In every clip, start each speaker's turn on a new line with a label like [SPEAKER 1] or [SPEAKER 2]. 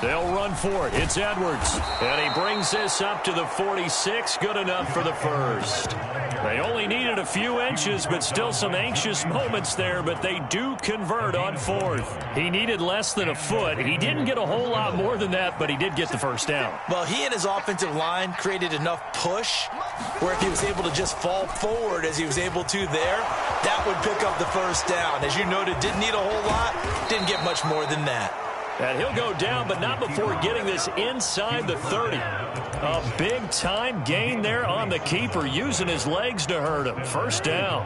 [SPEAKER 1] They'll run for it. It's Edwards. And he brings this up to the 46. Good enough for the first. They only needed a few inches, but still some anxious moments there, but they do convert on fourth. He needed less than a foot. He didn't get a whole lot more than that, but he did get the first down.
[SPEAKER 2] Well, he and his offensive line created enough push where if he was able to just fall forward as he was able to there, that would pick up the first down. As you noted, didn't need a whole lot, didn't get much more than that.
[SPEAKER 1] And he'll go down, but not before getting this inside the 30. A big-time gain there on the keeper, using his legs to hurt him. First down.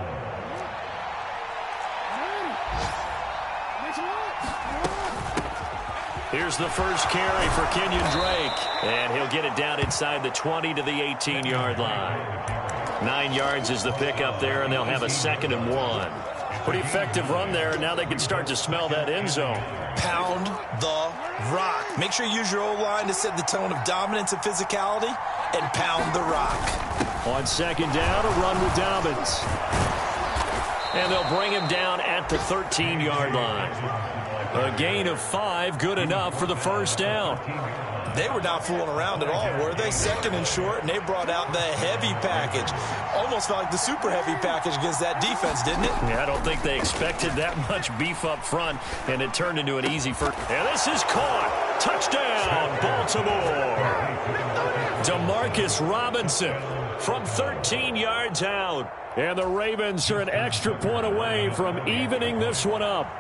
[SPEAKER 1] Here's the first carry for Kenyon Drake. And he'll get it down inside the 20 to the 18-yard line. 9 yards is the pickup there, and they'll have a 2nd and 1. Pretty effective run there, and now they can start to smell that end zone.
[SPEAKER 2] Pound the rock. Make sure you use your O-line to set the tone of dominance and physicality, and pound the rock.
[SPEAKER 1] On 2nd down, a run with Dobbins. And they'll bring him down at the 13-yard line. A gain of 5, good enough for the first down.
[SPEAKER 2] They were not fooling around at all, were they? 2nd and short, and they brought out the heavy package. Almost felt like the super heavy package against that defense, didn't it?
[SPEAKER 1] Yeah, I don't think they expected that much beef up front, and it turned into an easy first. And this is caught. Touchdown, Baltimore. Demarcus Robinson from 13 yards out. And the Ravens are an extra point away from evening this one up.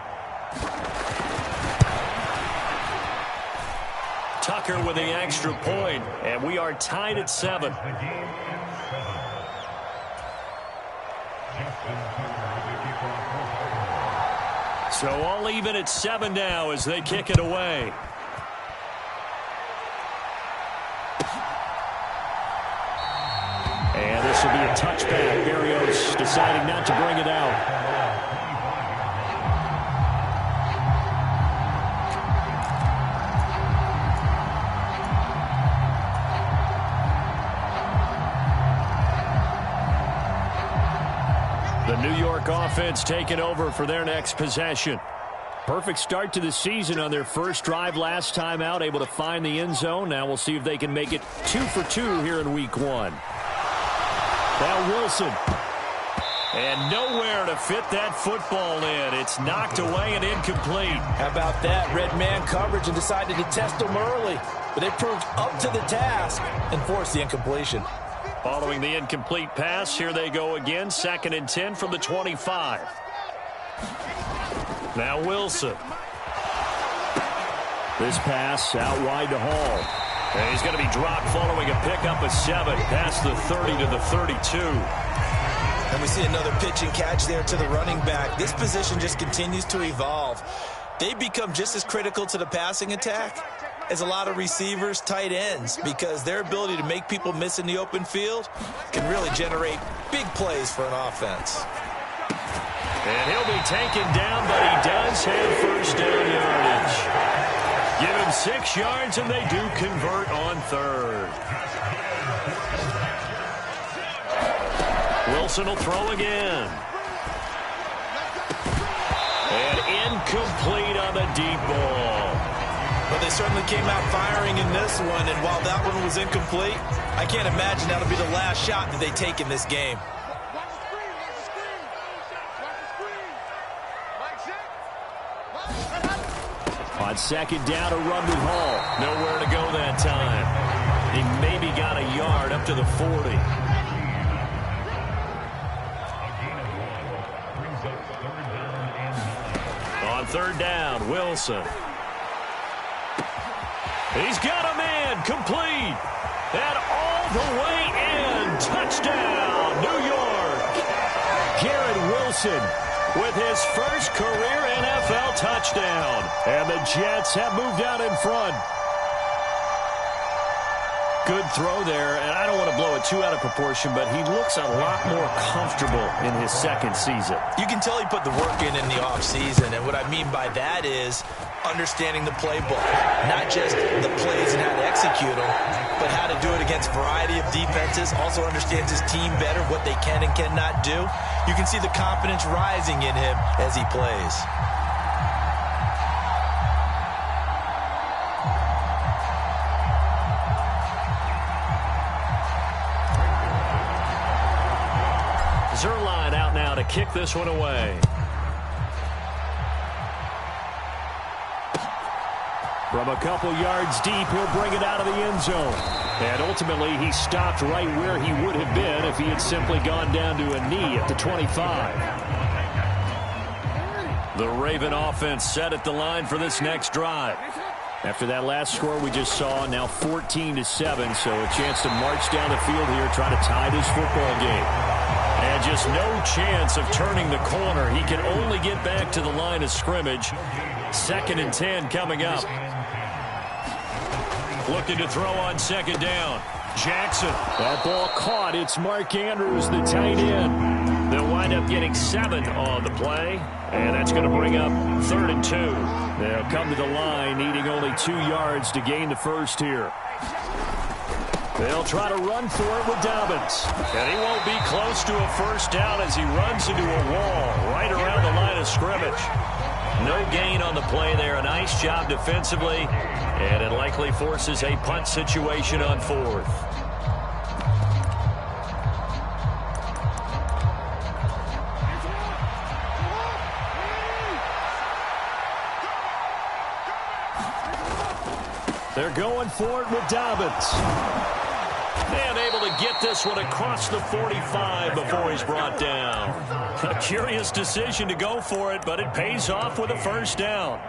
[SPEAKER 1] Tucker with the extra point, and we are tied at 7. So all even at 7 now as they kick it away. And this will be a touchback. Berrios deciding not to bring it out. The New York offense taking over for their next possession. Perfect start to the season on their first drive last time out, able to find the end zone. Now we'll see if they can make it 2 for 2 here in week 1. Now Wilson. And nowhere to fit that football in. It's knocked away and incomplete.
[SPEAKER 2] How about that? Red man coverage and decided to test them early. But they proved up to the task and forced the incompletion.
[SPEAKER 1] Following the incomplete pass, here they go again. 2nd and 10 from the 25. Now Wilson. This pass out wide to Hall. And he's going to be dropped following a pickup of 7 past the 30 to the 32.
[SPEAKER 2] And we see another pitch and catch there to the running back. This position just continues to evolve. They become just as critical to the passing attack as a lot of receivers, tight ends, because their ability to make people miss in the open field can really generate big plays for an offense.
[SPEAKER 1] And he'll be taken down, but he does have first down yardage. Give him 6 yards, and they do convert on 3rd. Wilson will throw again. And incomplete on the deep ball.
[SPEAKER 2] But they certainly came out firing in this one, and while that one was incomplete, I can't imagine that'll be the last shot that they take in this game.
[SPEAKER 1] On 2nd down, a run with Hall. Nowhere to go that time. He maybe got a yard up to the 40. On 3rd down, Wilson. He's got a man, complete. And all the way in. Touchdown, New York. Garrett Wilson with his first career NFL touchdown. And the Jets have moved out in front. Good throw there, and I don't want to blow it too out of proportion, but he looks a lot more comfortable in his second season.
[SPEAKER 2] You can tell he put the work in the offseason, and what I mean by that is understanding the playbook. Not just the plays and how to execute them, but how to do it against a variety of defenses. Also understands his team better, what they can and cannot do. You can see the confidence rising in him as he plays.
[SPEAKER 1] Zuerlein out now to kick this one away. From a couple yards deep, he'll bring it out of the end zone. And ultimately, he stopped right where he would have been if he had simply gone down to a knee at the 25. The Raven offense set at the line for this next drive. After that last score we just saw, now 14-7, so a chance to march down the field here, try to tie this football game. And just no chance of turning the corner. He can only get back to the line of scrimmage. 2nd and 10 coming up. Looking to throw on 2nd down. Jackson. That ball caught. It's Mark Andrews, the tight end. They'll wind up getting 7 on the play. And that's going to bring up 3rd and 2. They'll come to the line needing only 2 yards to gain the first here. They'll try to run for it with Dobbins. And he won't be close to a first down as he runs into a wall right around the line of scrimmage. No gain on the play there. A nice job defensively. And it likely forces a punt situation on 4th. They're going for it with Dobbins. And able to get this one across the 45 before he's brought down. A curious decision to go for it, but it pays off with a first down.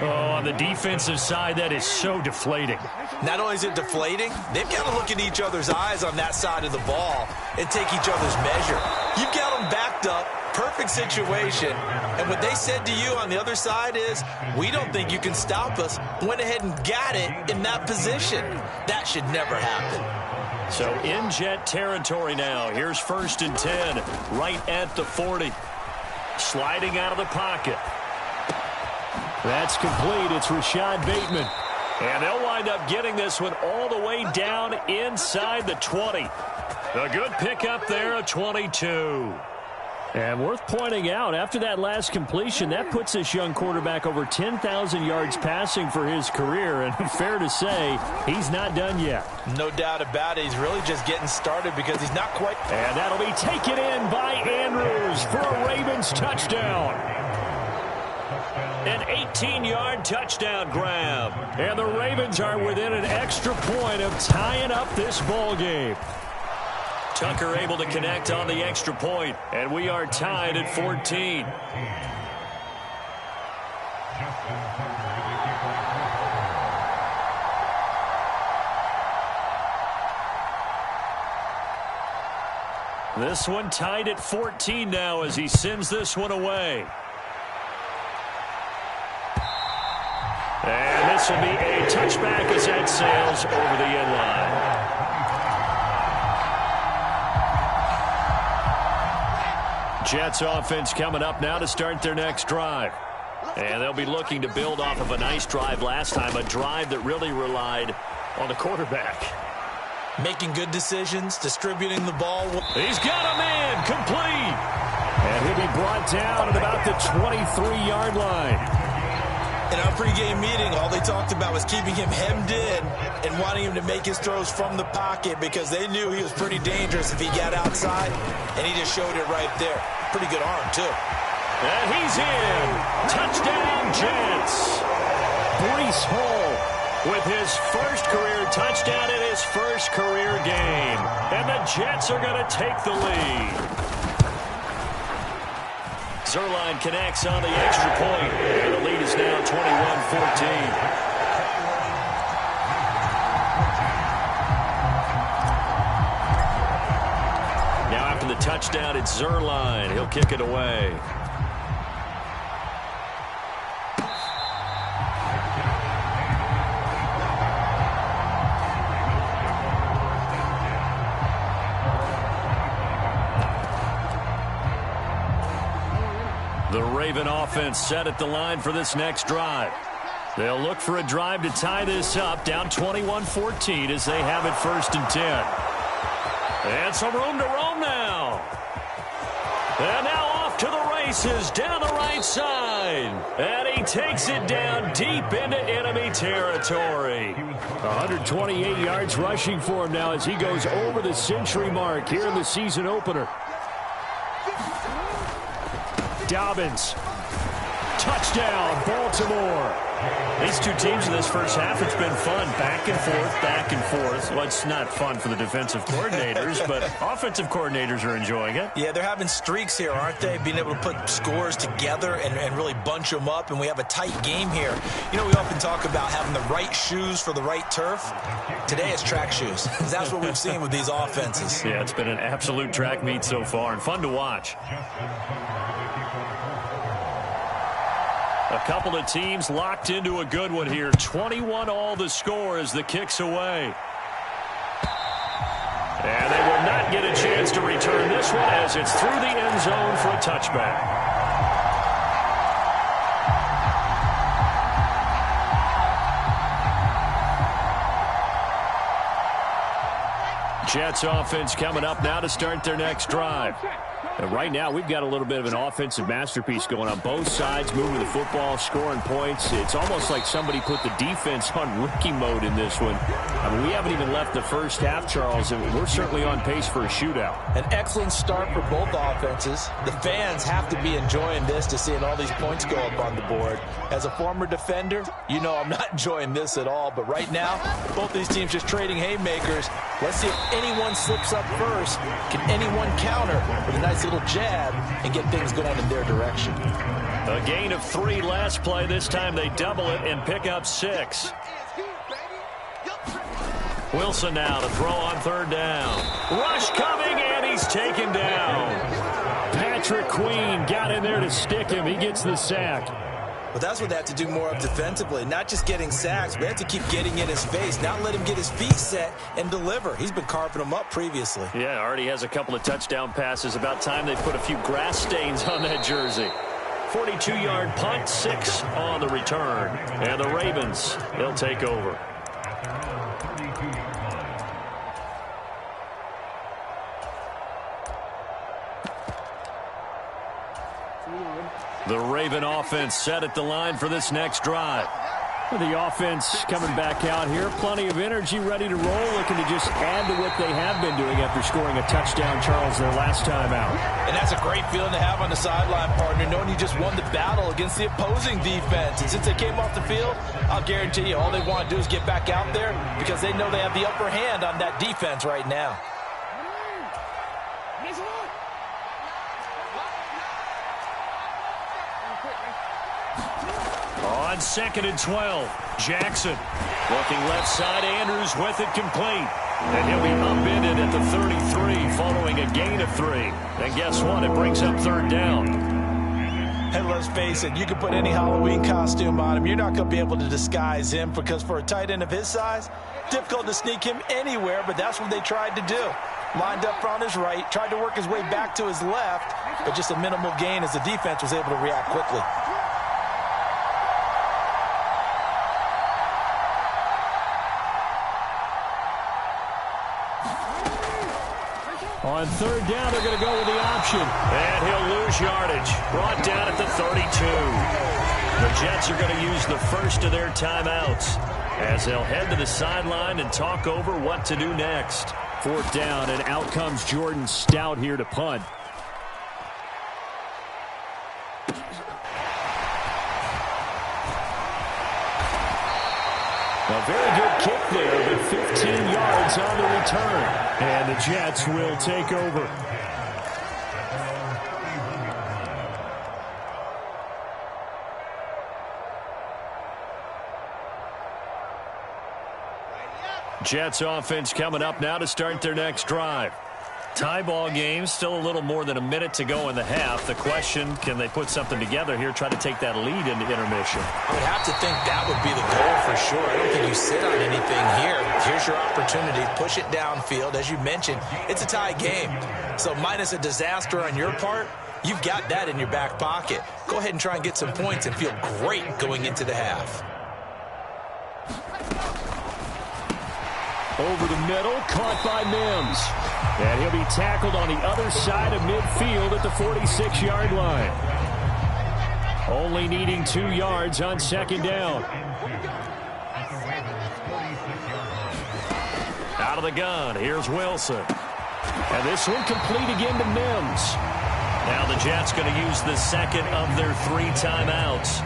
[SPEAKER 1] Oh, on the defensive side, that is so deflating.
[SPEAKER 2] Not only is it deflating, they've got to look in each other's eyes on that side of the ball and take each other's measure. You've got them backed up, perfect situation, and what they said to you on the other side is, we don't think you can stop us. Went ahead and got it in that position. That should never happen.
[SPEAKER 1] So in Jet territory now. Here's 1st and 10, right at the 40. Sliding out of the pocket. That's complete. It's Rashad Bateman. And they'll wind up getting this one all the way down inside the 20. A good pickup there, a 22. And worth pointing out, after that last completion, that puts this young quarterback over 10,000 yards passing for his career. And fair to say, he's not done yet.
[SPEAKER 2] No doubt about it. He's really just getting started because he's not quite.
[SPEAKER 1] And that'll be taken in by Andrews for a Ravens touchdown. An 18-yard touchdown grab. And the Ravens are within an extra point of tying up this ball game. Tucker able to connect on the extra point, and we are tied at 14. This one tied at 14 now as he sends this one away. And this will be a touchback as that sails over the end line. Jets offense coming up now to start their next drive. And they'll be looking to build off of a nice drive last time, a drive that really relied on the quarterback.
[SPEAKER 2] Making good decisions, distributing the ball.
[SPEAKER 1] He's got a man, complete. And he'll be brought down at about the 23-yard line.
[SPEAKER 2] In our pregame meeting, all they talked about was keeping him hemmed in and wanting him to make his throws from the pocket because they knew he was pretty dangerous if he got outside, and he just showed it right there. Pretty good arm, too.
[SPEAKER 1] And he's in. Touchdown, Jets. Breece Hall with his first career touchdown in his first career game. And the Jets are going to take the lead. Zuerlein connects on the extra point. And the lead is now 21-14. Now after the touchdown, it's Zuerlein. He'll kick it away. The Raven offense set at the line for this next drive. They'll look for a drive to tie this up, down 21-14 as they have it 1st and 10. And some room to roam now. And now off to the races down the right side. And he takes it down deep into enemy territory. 128 yards rushing for him now as he goes over the century mark here in the season opener. Dobbins. Touchdown, Baltimore. These two teams in this first half, it's been fun. Back and forth, back and forth. Well, it's not fun for the defensive coordinators, but offensive coordinators are enjoying it.
[SPEAKER 2] Yeah, they're having streaks here, aren't they? Being able to put scores together and really bunch them up, and we have a tight game here. You know, we often talk about having the right shoes for the right turf. Today it's track shoes. That's what we've seen with these offenses.
[SPEAKER 1] Yeah, it's been an absolute track meet so far and fun to watch. A couple of teams locked into a good one here. 21 all the score as the kick's away. And they will not get a chance to return this one as it's through the end zone for a touchback. Jets offense coming up now to start their next drive. And right now, we've got a little bit of an offensive masterpiece going on. Both sides moving the football, scoring points. It's almost like somebody put the defense on rookie mode in this one. I mean, we haven't even left the first half, Charles, and we're certainly on pace for a shootout.
[SPEAKER 2] An excellent start for both offenses. The fans have to be enjoying this to seeing all these points go up on the board. As a former defender, you know I'm not enjoying this at all. But right now, both these teams just trading haymakers. Let's see if anyone slips up first. Can anyone counter with a nice little jab and get things going in their direction?
[SPEAKER 1] A gain of 3 last play. This time they double it and pick up 6. Wilson now to throw on 3rd down. Rush coming, and he's taken down. Patrick Queen got in there to stick him. He gets the sack.
[SPEAKER 2] But that's what they have to do more of defensively. Not just getting sacks, but they have to keep getting in his face. Not let him get his feet set and deliver. He's been carving them up previously.
[SPEAKER 1] Yeah, already has a couple of touchdown passes. About time they put a few grass stains on that jersey. 42-yard punt, 6 on the return. And the Ravens, they'll take over. The Raven offense set at the line for this next drive. The offense coming back out here. Plenty of energy, ready to roll, looking to just add to what they have been doing after scoring a touchdown, Charles, their last time out.
[SPEAKER 2] And that's a great feeling to have on the sideline, partner, knowing you just won the battle against the opposing defense. And since they came off the field, I'll guarantee you all they want to do is get back out there because they know they have the upper hand on that defense right now.
[SPEAKER 1] On 2nd and 12, Jackson looking left side. Andrews with it complete. And he'll be upended at the 33 following a gain of 3. And guess what? It brings up 3rd down.
[SPEAKER 2] And let's face it, you can put any Halloween costume on him. You're not going to be able to disguise him because for a tight end of his size, difficult to sneak him anywhere, but that's what they tried to do. Lined up on his right, tried to work his way back to his left, but just a minimal gain as the defense was able to react quickly.
[SPEAKER 1] On 3rd down, they're going to go with the option. And he'll lose yardage. Brought down at the 32. The Jets are going to use the first of their timeouts as they'll head to the sideline and talk over what to do next. 4th down, and out comes Jordan Stout here to punt. A very good kick there, but 15 yards on the return. And the Jets will take over. Jets offense coming up now to start their next drive. Tie ball game, still a little more than a minute to go in the half. The question, can they put something together here, try to take that lead into intermission?
[SPEAKER 2] I would have to think that would be the goal for sure. I don't think you sit on anything here. Here's your opportunity. Push it downfield. As you mentioned, it's a tie game. So minus a disaster on your part, you've got that in your back pocket. Go ahead and try and get some points and feel great going into the half.
[SPEAKER 1] Over the middle, caught by Mims. And he'll be tackled on the other side of midfield at the 46-yard line. Only needing 2 yards on second down. Out of the gun, here's Wilson. And this one complete again to Mims. Now the Jets going to use the second of their 3 timeouts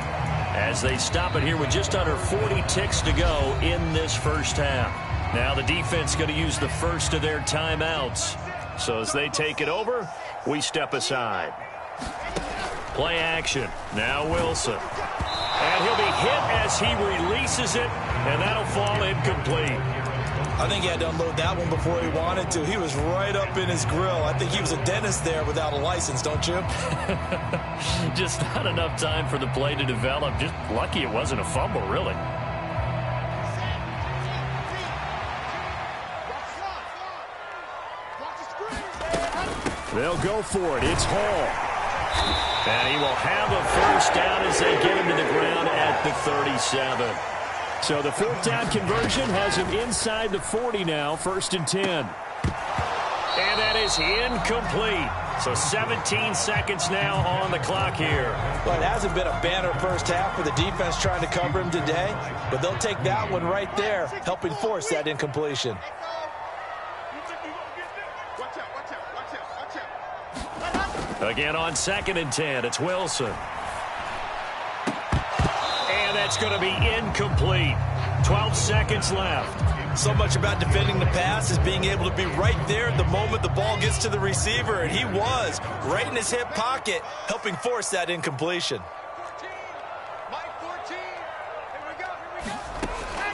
[SPEAKER 1] as they stop it here with just under 40 ticks to go in this first half. Now the defense going to use the first of their timeouts. So as they take it over, we step aside. Play action. Now Wilson. And he'll be hit as he releases it, and that'll fall incomplete.
[SPEAKER 2] I think he had to unload that one before he wanted to. He was right up in his grill. I think he was a dentist there without a license, don't you?
[SPEAKER 1] Just not enough time for the play to develop. Just lucky it wasn't a fumble, really. They'll go for it. It's Hall. And he will have a first down as they get him to the ground at the 37. So the 4th down conversion has him inside the 40 now, 1st and 10. And that is incomplete. So 17 seconds now on the clock here.
[SPEAKER 2] Well, it hasn't been a banner first half for the defense trying to cover him today, but they'll take that one right there, helping force that incompletion.
[SPEAKER 1] Again on 2nd and 10, it's Wilson. And that's going to be incomplete. 12 seconds left.
[SPEAKER 2] So much about defending the pass is being able to be right there the moment the ball gets to the receiver, and he was right in his hip pocket, helping force that incompletion.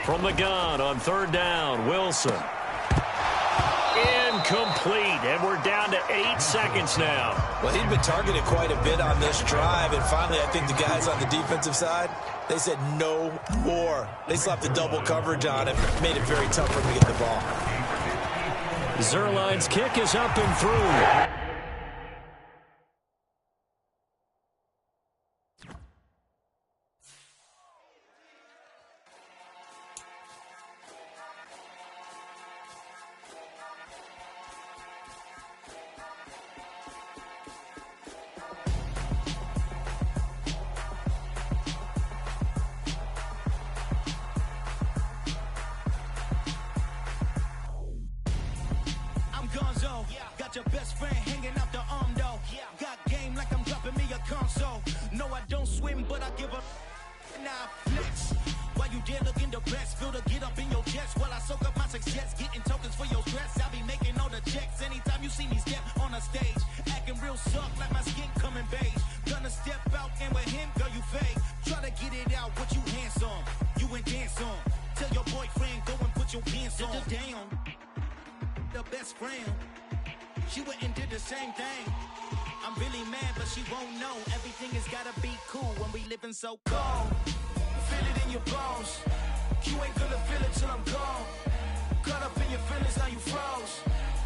[SPEAKER 1] From the gun on 3rd down, Wilson. Incomplete, and we're down to 8 seconds now.
[SPEAKER 2] Well, he'd been targeted quite a bit on this drive, and finally I think the guys on the defensive side, they said no more. They slapped the double coverage on him, made it very tough for him to get the ball.
[SPEAKER 1] Zuerlein's kick is up and through.
[SPEAKER 3] Got your best friend hanging out the arm though. Got game like I'm dropping me a console. No, I don't swim, but I give up. Now flex. While you there looking the best, feel the get up in your chest while I soak up my success, getting tokens for your stress. I'll be making all the checks anytime you see me step on a stage, acting real soft like my skin coming beige. Gonna step out and with him, girl, you fake. Try to get it out, what you handsome, you ain't dance on. Tell your boyfriend go and put your pants on. Down, the best friend. She went and did the same thing. I'm really mad, but she won't know. Everything has gotta be cool when we living so cold. Feel it in your bones. You ain't gonna feel it till I'm gone. Caught up in your feelings, now you froze.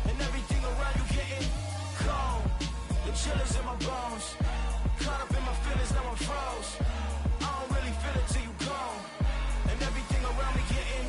[SPEAKER 3] And everything around you getting cold. The chill is in my bones. Caught up in my feelings, now I'm froze. I don't really feel it till you gone. And everything around me getting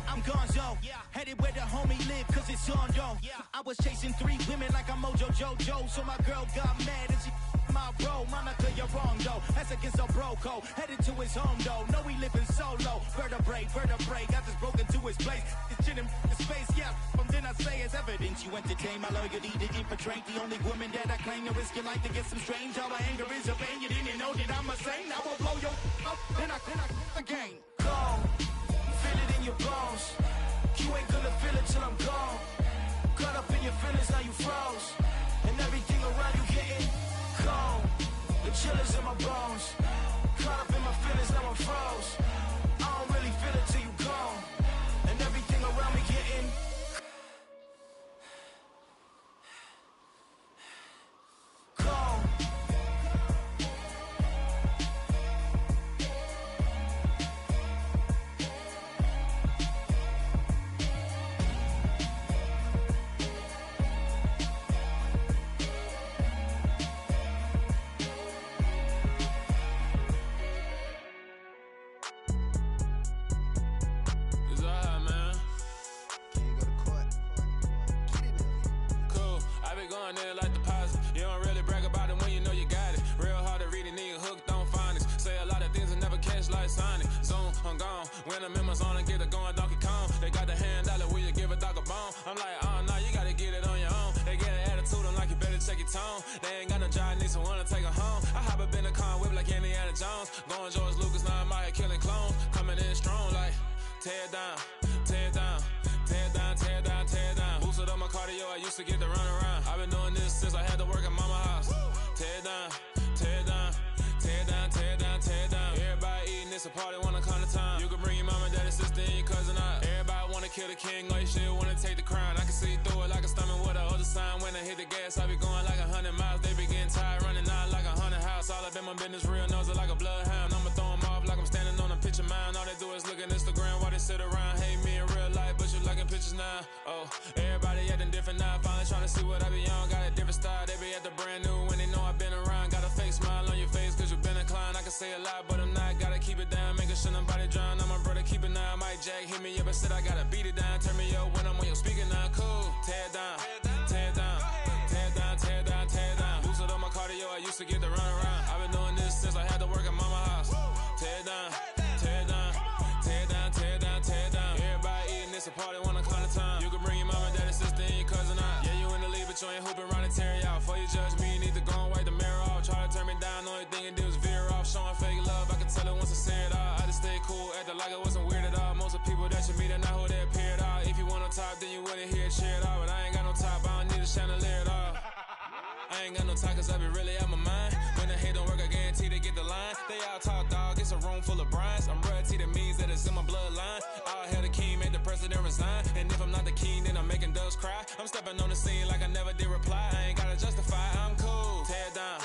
[SPEAKER 3] I'm gonzo, headed where the homie live, cause it's on though. I was chasing 3 women like I'm Mojo Jojo, so my girl got mad and she my bro. Monica, you're wrong though, that's against a bro code. Headed to his home though, no we living solo. Vertebrae, I just broke into his place. It's chin in his face, yeah, from then I say it's evidence. You entertain my loyalty to infiltrate the only woman that I claim to risk your life to get some strange. How my anger is a pain, you didn't know that I'm a saint. I will blow your up, then I again. Go. Feel it in your bones. You ain't gonna feel it till I'm gone. Caught up in your feelings, now you froze. And everything around you getting cold. The chill is in my bones. Caught up in my feelings, now I'm froze. I don't really feel it till you gone. And everything around me getting cold.
[SPEAKER 4] tone. They ain't got no job, need someone to take her home. I hop up in the car, whip like Indiana Jones. Going George Lucas, now I'm out here killing clones. Coming in strong like, tear it down, tear it down. Tear it down, tear it down, tear it down. Boosted up my cardio, I used to get to run around. I've been doing this since I had to work at mama house. Tear it down, tear it down, tear it down, tear it down, tear it down. Everybody eating, it's a party, wanna come to time. You can bring your mama, daddy, sister, and your cousin out. Everybody wanna kill the king, or you still wanna take the crown. I can see through it like a stomach with a other sign. When I hit the gas, I be going like 100 miles. They be getting tired, running out like 100 house. All up in my business, real nose like a bloodhound. I'ma throw them off like I'm standing on a picture mound. All they do is look at Instagram while they sit around. Hate me in real life, but you liking pictures now. Oh, everybody acting different now. Finally trying to see what I be on. Got a different style, they be at the brand new when they know I've been around. Got a fake smile on your face cause you been inclined. I can say a lot, but I'm not. Gotta keep it down, making sure nobody drown. I'm my brother, keep it now. Mike Jack hit me up and said I gotta beat it down. Turn me up when I'm on your speaker now. Cool, tear it down, tear it down, tear it down, tear it down, tear it down. Boosted up my cardio, I used to get to run around. I've been doing this since I had to work at mama house. Tear it down, tear it down, tear it down, tear it down, tear it down. Everybody eating, it's a party, wanna come to time. You can bring your mama, daddy, sister, and your cousin out. Yeah, you in the lead, but you ain't hooping around and tear you out. Before you judge me, you need to go and wipe the mirror off. Try to turn me down, the only thing you do is veer off. Showing fake love, I can tell it once I say it all. I just stay cool, acting like it wasn't weird at all. Most of the people that you meet are not who they appear at all. If you want on top, then you wouldn't hear it cheer at all. But I ain't got no top, I don't need a chandelier at all. I ain't got no time cause I be really out my mind. When the hate don't work, I guarantee they get the line. They all talk dog, it's a room full of brinds. I'm royalty, that means that it's in my bloodline. All hell the king, made the president resign. And if I'm not the king, then I'm making doves cry. I'm stepping on the scene like I never did reply. I ain't gotta justify, I'm cool. Tear it down,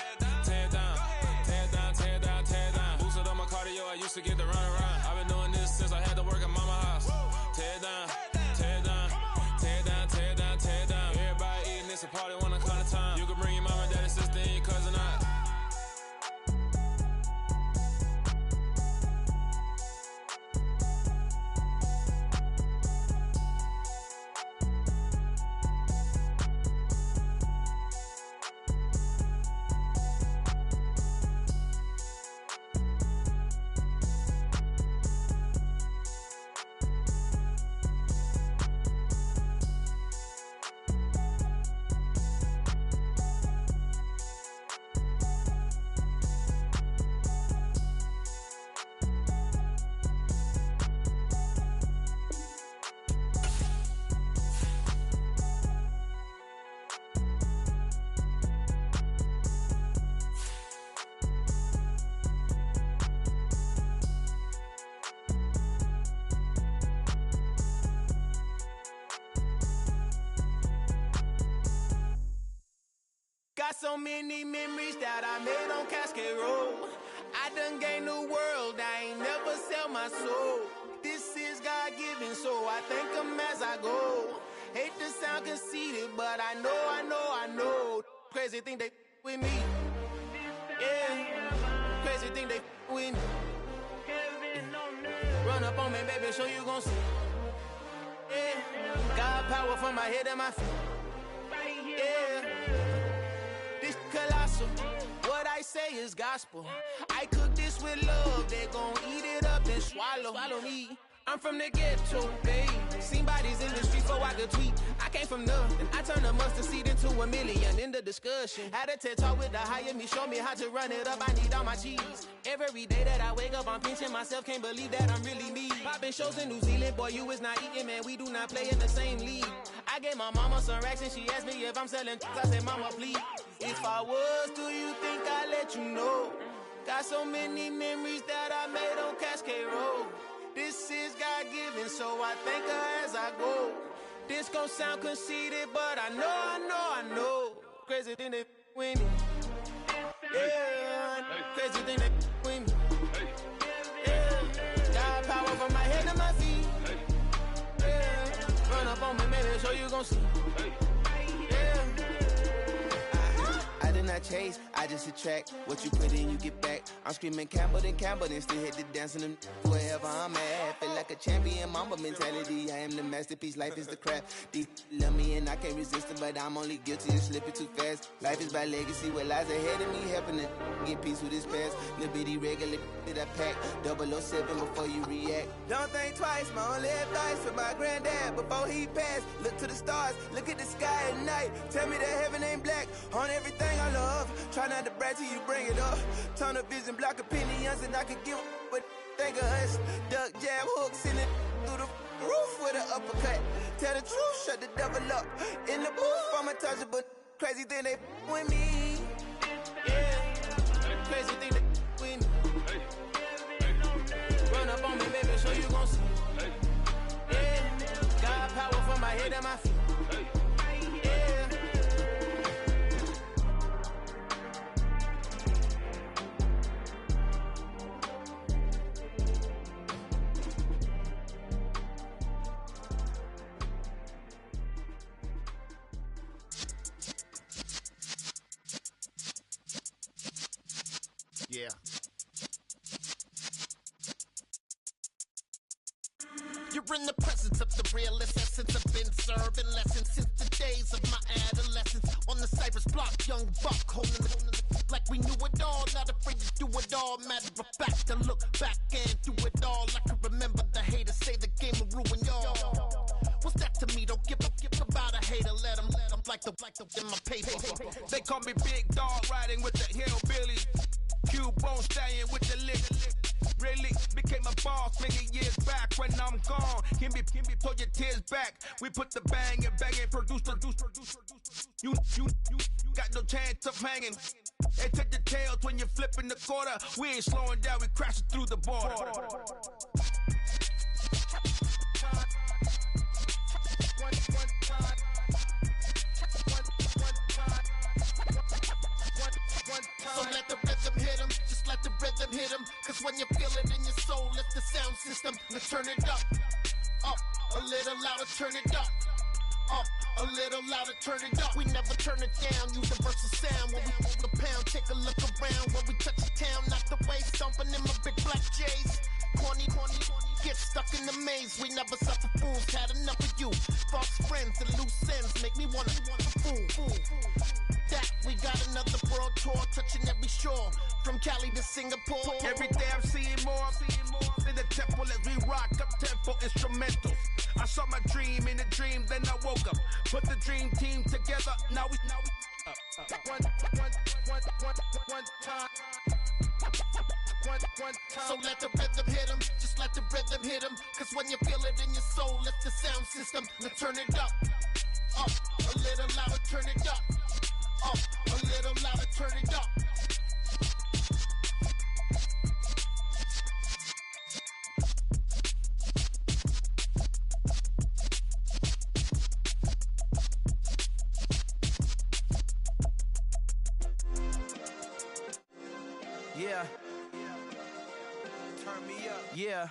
[SPEAKER 4] tear it down, tear it down, tear it down, tear it down. Boosted up my cardio, I used to get to run around. I've been doing this since I had to work at mama house. Tear it down, tear it down, tear it down, tear it down, tear it down. Everybody eating, it's a party, wanna come to time. You can bring your mama, daddy, sister, and your cousin out.
[SPEAKER 5] Got so many memories that I made on Cascade Road. I done gained the world, I ain't never sell my soul. This is God-given, so I thank him as I go. Hate to sound conceited, but I know. Crazy thing they with me. Yeah, crazy thing they with me. Run up on me, baby, show you gon' see. Yeah, God power from my head and my feet. Yeah. Colossal, what I say is gospel. I cook this with love, they gon' eat it up and swallow me. I'm from the ghetto, babe. Seen bodies in the street so I could tweet. I came from nothing, I turned a mustard seed into a million. In the discussion, had a TED talk with the higher me. Show me how to run it up, I need all my cheese. Every day that I wake up, I'm pinching myself. Can't believe that I'm really me. Popping shows in New Zealand, boy, you is not eating, man. We do not play in the same league. I gave my mama some racks and she asked me if I'm selling. I said, mama, please. If I was, do you think I'd let you know? Got so many memories that I made on Cascade Road. This is God-given, so I thank her as I go. This gon' sound conceited, but I know. Crazy thing they with me. Yeah, crazy thing they with me. Yeah, got power from my head to my feet. Yeah, run up on me, maybe show you gon' see. Yeah. chase, I just attract. What you put in, you get back. I'm screaming Campbell, then still hit the dance and them wherever I'm at. Feel like a champion, mamba mentality. I am the masterpiece, life is the crap. Deep love me and I can't resist it, but I'm only guilty of slipping too fast. Life is by legacy, what lies ahead of me, helping to get peace with this past. Little bitty regular that I pack, 007 before you react. Don't think twice, my only advice for my granddad before he passed. Look to the stars, look at the sky at night. Tell me that heaven ain't black on everything I love. Try not to brag till you bring it up. Tunnel vision, block opinions, and I could give but think of us. Duck jab hooks in it through the roof with an uppercut. Tell the truth, shut the devil up. In the booth, I'm untouchable. Crazy thing they with me. Yeah, crazy thing they with me. Run up on me, baby, so you gon' see. Yeah, got power from my head and my feet. Yeah.
[SPEAKER 6] Yeah. You're in the presence of the realest essence. I've been serving lessons since the days of my adolescence. On the Cypress block, young buck holding the like we knew it all. Not afraid to do it all. Matter of fact, to look back and do it all. I can remember the haters say the game will ruin y'all. What's that to me? Don't give about a hater. Let them like the in my paper.
[SPEAKER 7] They call me Big Dog, riding with the hillbillies. Cubone staying with the lick. Really became a boss many years back. When I'm gone, can be pull your tears back. We put the bang and produce. You got no chance of hanging. They take the tails when you're flipping the quarter. We ain't slowing down, we crashing through the border.
[SPEAKER 6] So let the rhythm hit him, just let the rhythm hit him. Cause when you feel it in your soul, lift the sound system and turn it up. Up, a little louder, turn it up. Up, a little louder, turn it up. We never turn it down, universal sound. When we move the pound, take a look around. When we touch the town, not the way, stomping in my big black J's. Corny, get stuck in the maze. We never suffer fools, had enough of you. False friends and loose ends make me wanna fool. That we got another world tour, touching every shore, from Cali to Singapore.
[SPEAKER 7] Every day I'm seeing more in the temple as we rock up tempo instrumentals. I saw my dream in a dream, then I woke up. Put the dream team together, now we one time.
[SPEAKER 6] So let the rhythm hit him, just let the rhythm hit him. Cause when you feel it in your soul, lift the sound system and turn it up. Up, a little louder, turn it up. Up, a little louder, turn it up.
[SPEAKER 5] Yeah. Turn me up. Yeah.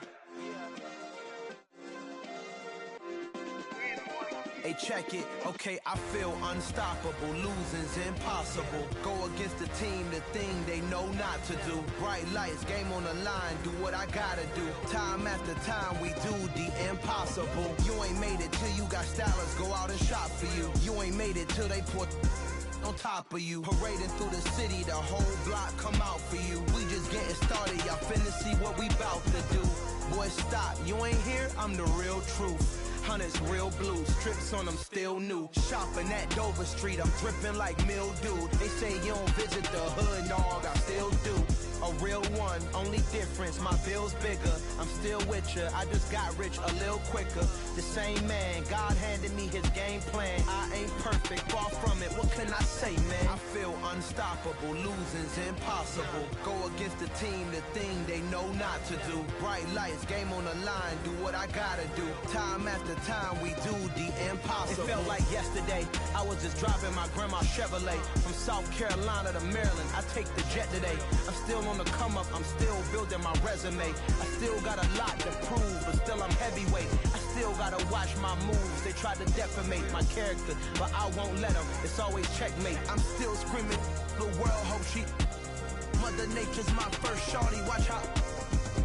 [SPEAKER 5] Hey, check it. Okay, I feel unstoppable. Losing's impossible. Go against the team, the thing they know not to do. Bright lights, game on the line. Do what I gotta do. Time after time, we do the impossible. You ain't made it till you got stylists go out and shop for you. You ain't made it till they put on top of you. Parading through the city, the whole block come out for you. We just getting started, y'all finna see what we bout to do. Boy, stop, you ain't here, I'm the real truth. Hunters, real blue, strips on them still new. Shopping at Dover Street, I'm dripping like mildew. They say you don't visit the hood, dog, I still do. A real one, only difference, my bill's bigger. I'm still with ya, I just got rich a little quicker. The same man, God handed me his game plan. I ain't perfect, far from it, what can I say, man? I feel unstoppable, losing's impossible. Go against the team, the thing they know not to do. Bright lights, game on the line, do what I gotta do. Time after time, we do the impossible. It felt like yesterday, I was just driving my grandma's Chevrolet. From South Carolina to Maryland, I take the jet today. I'm still on the come up, I'm still building my resume. I still got a lot to prove, but still I'm heavyweight. I still gotta watch my moves. They try to defamate my character, but I won't let them. It's always checkmate. I'm still screaming the world hope she. Mother Nature's my first shorty, watch how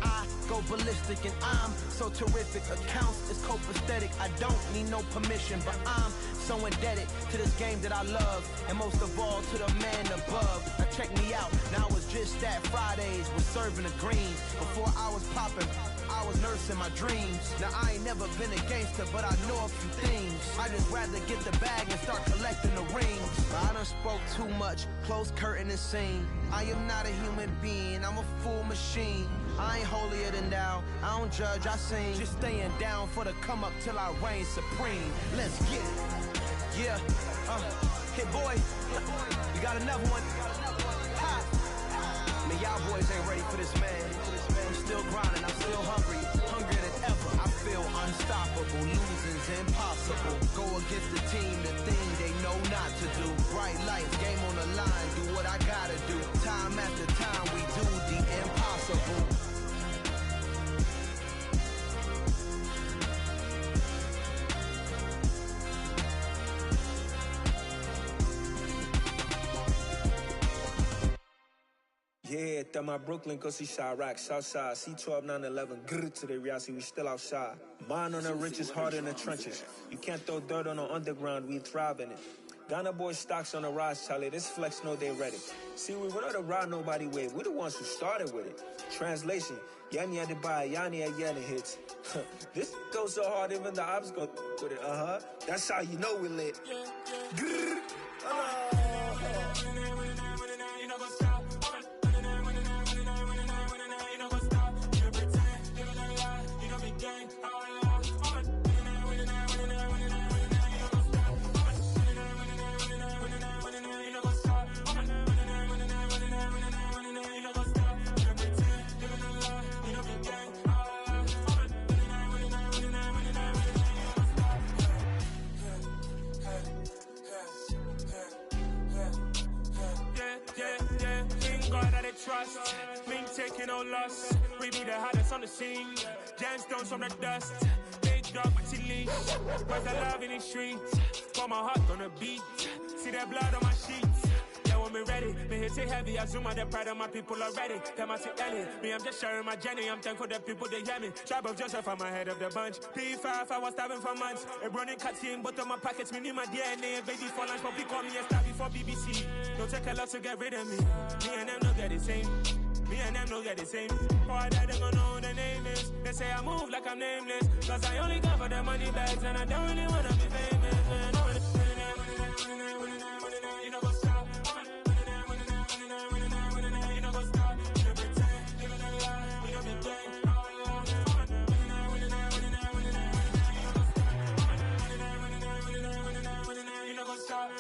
[SPEAKER 5] I go ballistic and I'm so terrific. Accounts is copacetic, I don't need no permission, but I'm so indebted to this game that I love, and most of all to the man above. Now check me out, now it's just that Fridays was serving the greens. Before I was popping, I was nursing my dreams. Now I ain't never been a gangster, but I know a few things. I just rather get the bag and start collecting the rings. I done spoke too much, close curtain and scene. I am not a human being, I'm a full machine. I ain't holier than thou, I don't judge, I sing. Just staying down for the come up till I reign supreme. Let's get it. Yeah, hit boy, we got another one. Ha! Man, y'all boys ain't ready for this, man. I'm still grinding, I'm still hungry, hungrier than ever. I feel unstoppable, losing's impossible. Go against the team, the thing they know not to do. Bright lights, game on the line, do what I gotta do. Time after time, we do the impossible.
[SPEAKER 8] Yeah, throw my Brooklyn, go see Chirac, Southside, C12, 911, grrr to the Riasi, we still outside. Mine on the riches, hard in the trenches. You can't throw dirt on the underground, we thrive in it. Ghana boys stocks on the rise, Charlie, this flex know they ready. See, we were not the ride nobody wave, we the ones who started with it. Translation, Yanni had to buy, Yanni had Yanni hits. This goes so hard, even the ops go with it, That's how you know we lit. Grrr,
[SPEAKER 4] trust, me taking no loss. We be the hottest on the scene. Gemstones from the dust. Big dog, but she leash. Where's the love in the streets? Got my heart on the beat. See that blood on my sheets. Yeah, when me ready, me hit it heavy. I zoom out the pride of my people already. Them I see Ellie. Me, I'm just sharing my journey. I'm thankful the people they hear me. Tribe of Joseph, I'm ahead of the bunch. P5, I was starving for months. A running cut in both of my pockets. Me need my DNA. Baby for lunch, but call me a star before BBC. Don't take a lot to get rid of me. Me and them don't get the same. Me and them don't get the same. Boy, that they gonna know who the name is. They say I move like I'm nameless. Cause I only cover the money bags and I don't really wanna be famous, man. You know what's up? You know what's up? You know pretend, living a lie. You know be gang. You know what's up?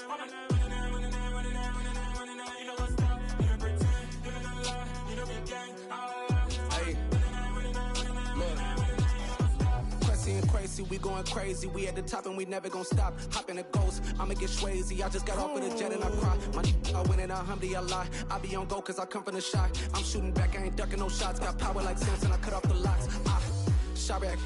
[SPEAKER 4] We going crazy, we at the top and we never gonna stop. Hop in a ghost, I'ma get swayzy. I just got off of the jet and I cry. My I win in a Humvee, I lie. I be on go cause I come from the shot. I'm shooting back, I ain't ducking no shots. Got power like Samson, I cut off the locks. Chirac,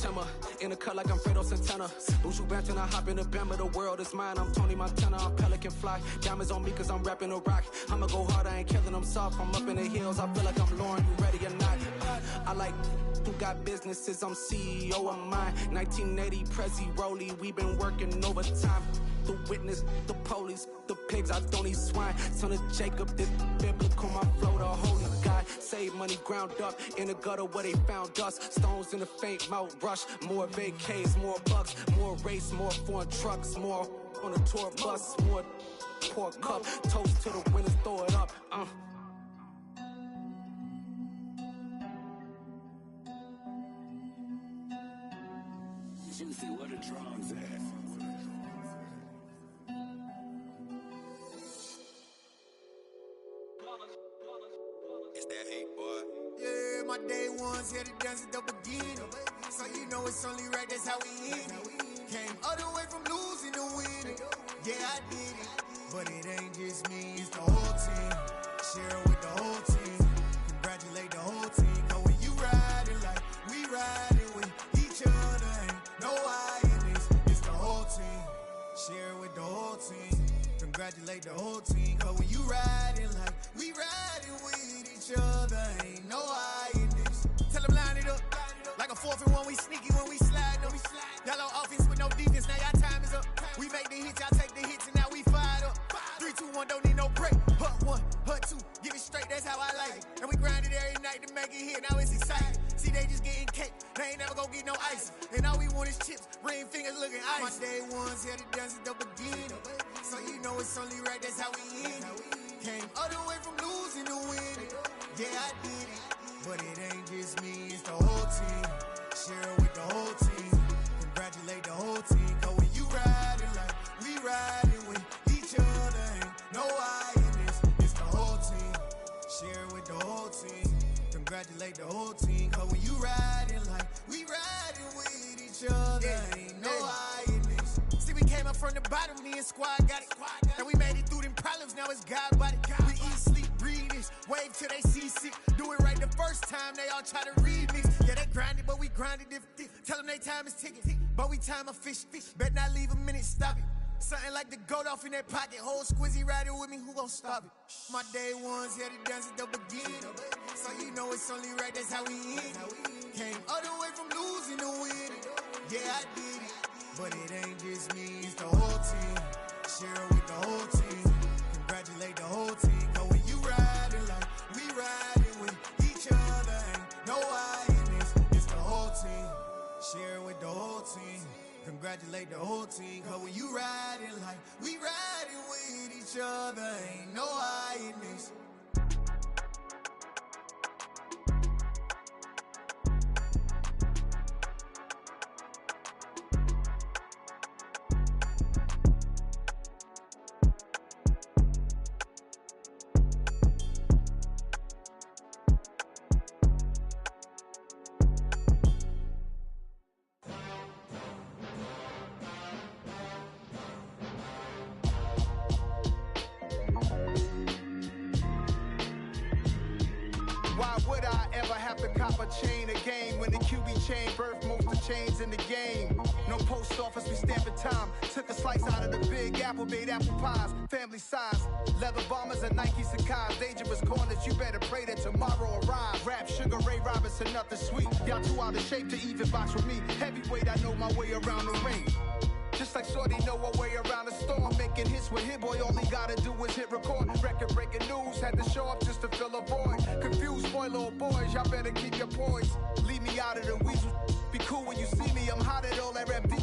[SPEAKER 4] Timmer, in the cut like I'm Fredo Santana. Buju Banton, I hop in the Bama, the world is mine. I'm Tony Montana, I'm Pelican Fly. Diamonds on me cause I'm rapping a rock. I'ma go hard, I ain't killing them soft. I'm up in the hills, I feel like I'm Lauren, you ready or not? I like who got businesses, I'm CEO of mine. 1980, Prezi Rolly, we been working overtime. The witness, the police, the pigs, I don't eat swine. Son of Jacob, this biblical, my flow, the holy God. Save money ground up in the gutter where they found us. Stones in the faint mouth rush. More vacays, more bucks, more race, more foreign trucks, more on a tour bus, more pour cup. Toast to the winners, throw it up.
[SPEAKER 9] Juicy, where the drums at?
[SPEAKER 10] It's that hate, boy.
[SPEAKER 6] Yeah, my day ones here to dance at the beginning. So you know it's only right, that's how we hit it. Came all the way from losing to winning. Yeah, I did it. But it ain't just me, it's the whole team. Share it with the whole team. Congratulate the whole team. Cause when you riding like we riding with each other, ain't no I in this. It's the whole team. Share it with the whole team. Congratulate the whole team. Cause when you ride
[SPEAKER 9] life. And we grinded every night to make it hit, now it's exciting. See, they just getting cake, they ain't never gonna get no ice. And all we want is chips, ring fingers looking ice. My day ones here to dance at the beginning. So you know it's only right, that's how we end it. Came all the way from losing to winning. Yeah, I did it. But it ain't just me, it's the whole team. Share it with the whole team. Congratulate the whole team. Cause when you riding like we riding with each other, ain't no I in this. It's the whole team. Share it with the whole team. Congratulate the whole team. Cause when you riding like we riding with each other, ain't no I in this. See, we came up from the bottom, me and squad got it. And we made it through them problems, now it's God body. We eat, sleep, breathe this. Wave till they see sick. Do it right the first time, they all try to remix. Yeah, they grinded, but we grinded different. Tell them they time is ticking, but we time a fish. Bet not leave a minute, stop it. Something like the goat off in that pocket. Whole squizzy riding with me, who gon' stop it? My day ones here to dance at the beginning. So you know it's only right, that's how we end it. Came all the way from losing to winning. Yeah, I did it. But it ain't just me, it's the whole team. Share it with the whole team. Congratulate the whole team. Cause when you riding like we riding with each other, ain't no I in this. It's the whole team. Share it with the whole team. Congratulate the whole team. Cause when you riding like we riding with each other, ain't no I in this.
[SPEAKER 7] Chain a game when the QB chain birthed most of chains in the game. No post office, we stamping time. Took a slice out of the big apple, made apple pies. Family size, leather bombers and Nike Sacai's. Dangerous corners, you better pray that tomorrow arrives. Rap, Sugar Ray Robinson, nothing sweet. Y'all too out of shape to even box with me. Heavyweight, I know my way around the ring. Just like Shorty know her way around the storm. Making hits with Hit Boy, all he gotta do is hit record. Record breaking news, had to show up just to fill a void. Confused boy, little boys, y'all better keep your poise. Leave me out of the weasel. Be cool when you see me, I'm hot at all that rap deep.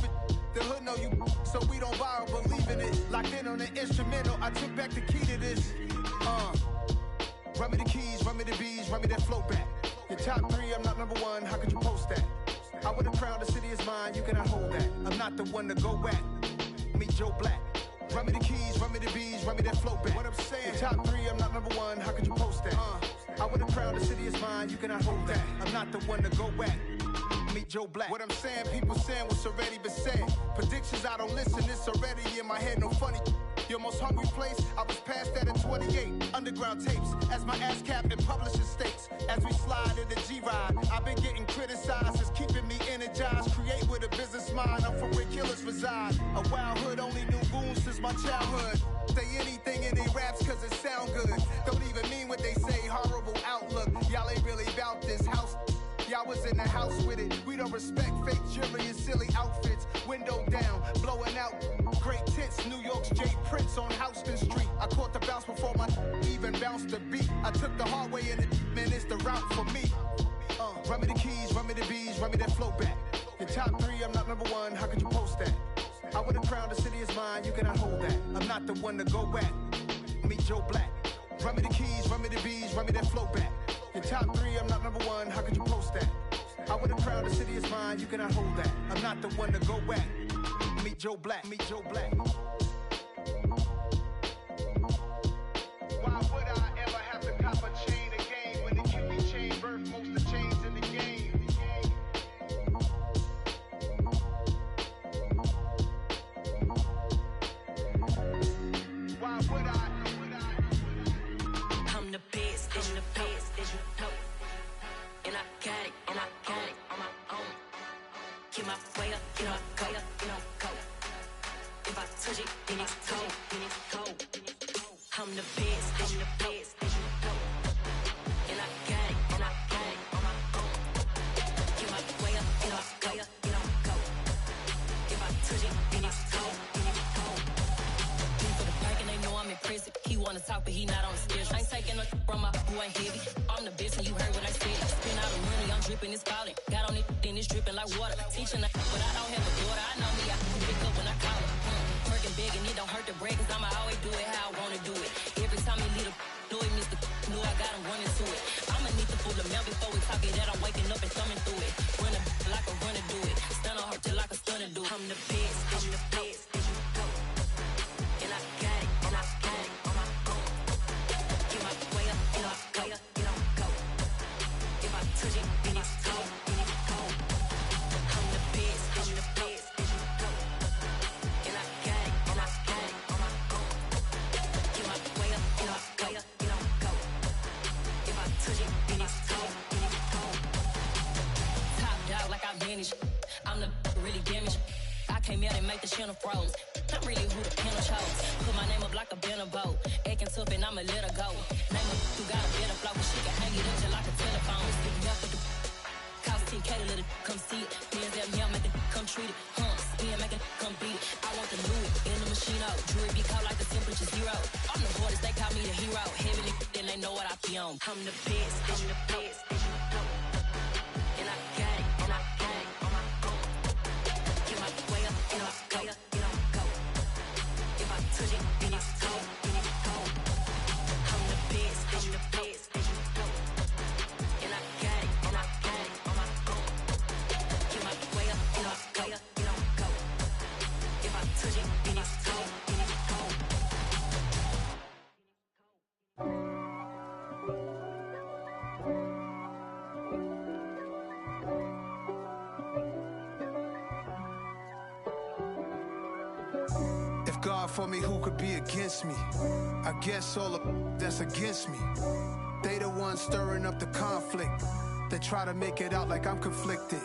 [SPEAKER 7] The hood know you, so we don't borrow, believe in it. Locked in on the instrumental, I took back the key to this. Run me the keys, run me the bees, run me that flow back. Your top three, I'm not number one, how could you post that? I would've crowned the city is mine, you cannot hold that. I'm not the one to go at. Meet Joe Black. Run me the keys, run me the bees, run me that flow back. What I'm saying, your top three, I'm not number one, how could you post that? I would've crowned the city is mine, you cannot hold that. I'm not the one to go at. Meet Joe Black. What I'm saying, people saying what's already been said. Predictions, I don't listen, it's already in my head, no funny. Your most hungry place, I was past that at 28. Underground tapes, as my ass cap in publishing states. As we slide in the G-Ride, I've been getting criticized, it's keeping me energized. Create with a business mind, I'm from where killers reside. A wild hood, only knew goons since my childhood. Say anything in they raps cause it sound good. Don't even mean what they say, horrible outlook. Y'all ain't really about this house. Y'all was in the house with it. We don't respect fake jewelry and silly outfits. Window down, blowing out. Great tits, New York's J. Prince on Houston Street. I caught the bounce before my even bounced the beat. I took the hard way and it, man, it's the route for me. Run me the keys, run me the bees, run me that flow back. Your top three, I'm not number one, how could you post that? I would've crowned the city is mine, you cannot hold that. I'm not the one to go at. Meet Joe Black. Run me the keys, run me the bees, run me that flow back. Your top three, I'm not number one, how could you post that? I would've crowned the city is mine, you cannot hold that. I'm not the one to go at. Meet Joe Black, meet Joe Black. Why would I ever have to cop a chain again when the QB chain birthed most of the chains in the game? Why would I?
[SPEAKER 11] I'm the best, I'm the best, and I got it, and I got it on my own. Get my way up, get my go, go. If I touch it, then it's cold, I'm the best, I'm the best, and I got it on my own. Get my way up, get my go. If I touch it, then it's cold, He for the pack and they know I'm in prison. He wanna talk, but he not on the schedule. I ain't taking no from my who ain't heavy. I'm the best and you heard what I said. Spend all the money, I'm dripping, it's falling. Got on it, then it's dripping like water. Teaching but I don't have a daughter. I know me, I can pick up when I call her. Working big and it don't hurt to break, cause I'ma always do it how I wanna do it. Every time he lead a do it, Mr. Knew I got him running to it. I'ma need to pull the mail before we talk it that I'm waking up and thumbing through it. Run like a runner do it. Stun on her till like a stunner do it. I'm the best, I'm the best, and you go. And I got it, and I got it on my own. Get my way up, and I go, you don't go. If I touch it, then it's cold, then it's cold. I'm the best, and you go. And I got it, and I got it on my own. Get my way up, and I go, you don't go. If I touch it, then it's cold, then it's cold. Top dog like I manage. I'm the really damaged. I came out and make the channel froze. I'm really who the panel chose. Put my name up like a banner boat. Acting tough and I'ma let her go. Name her who got a better flow, but she can hang it up just like a telephone. Sticking up with the cause 10K to let it come see it. Bands that young make it come treat it. Spin make it come beat it. I want the Louis in the machine out. Jewelry be cold like the temperature 0. I'm the hardest, they call me the hero. Heavenly, then they know what I be on. I'm the best, I'm the best, and you know. And I got it, and I got it on my own. Get my way up, and I go, you don't go. If I touch it, then it's cold, then it's cold. I'm the best, I'm the best, and you know. And I got it, and I got it on my own. Get my way up, and I go, you don't go. If I touch it, then it's cold, then it's cold.
[SPEAKER 12] If God for me, who could be against me? I guess all of that's against me. They the ones stirring up the conflict. They try to make it out like I'm conflicted.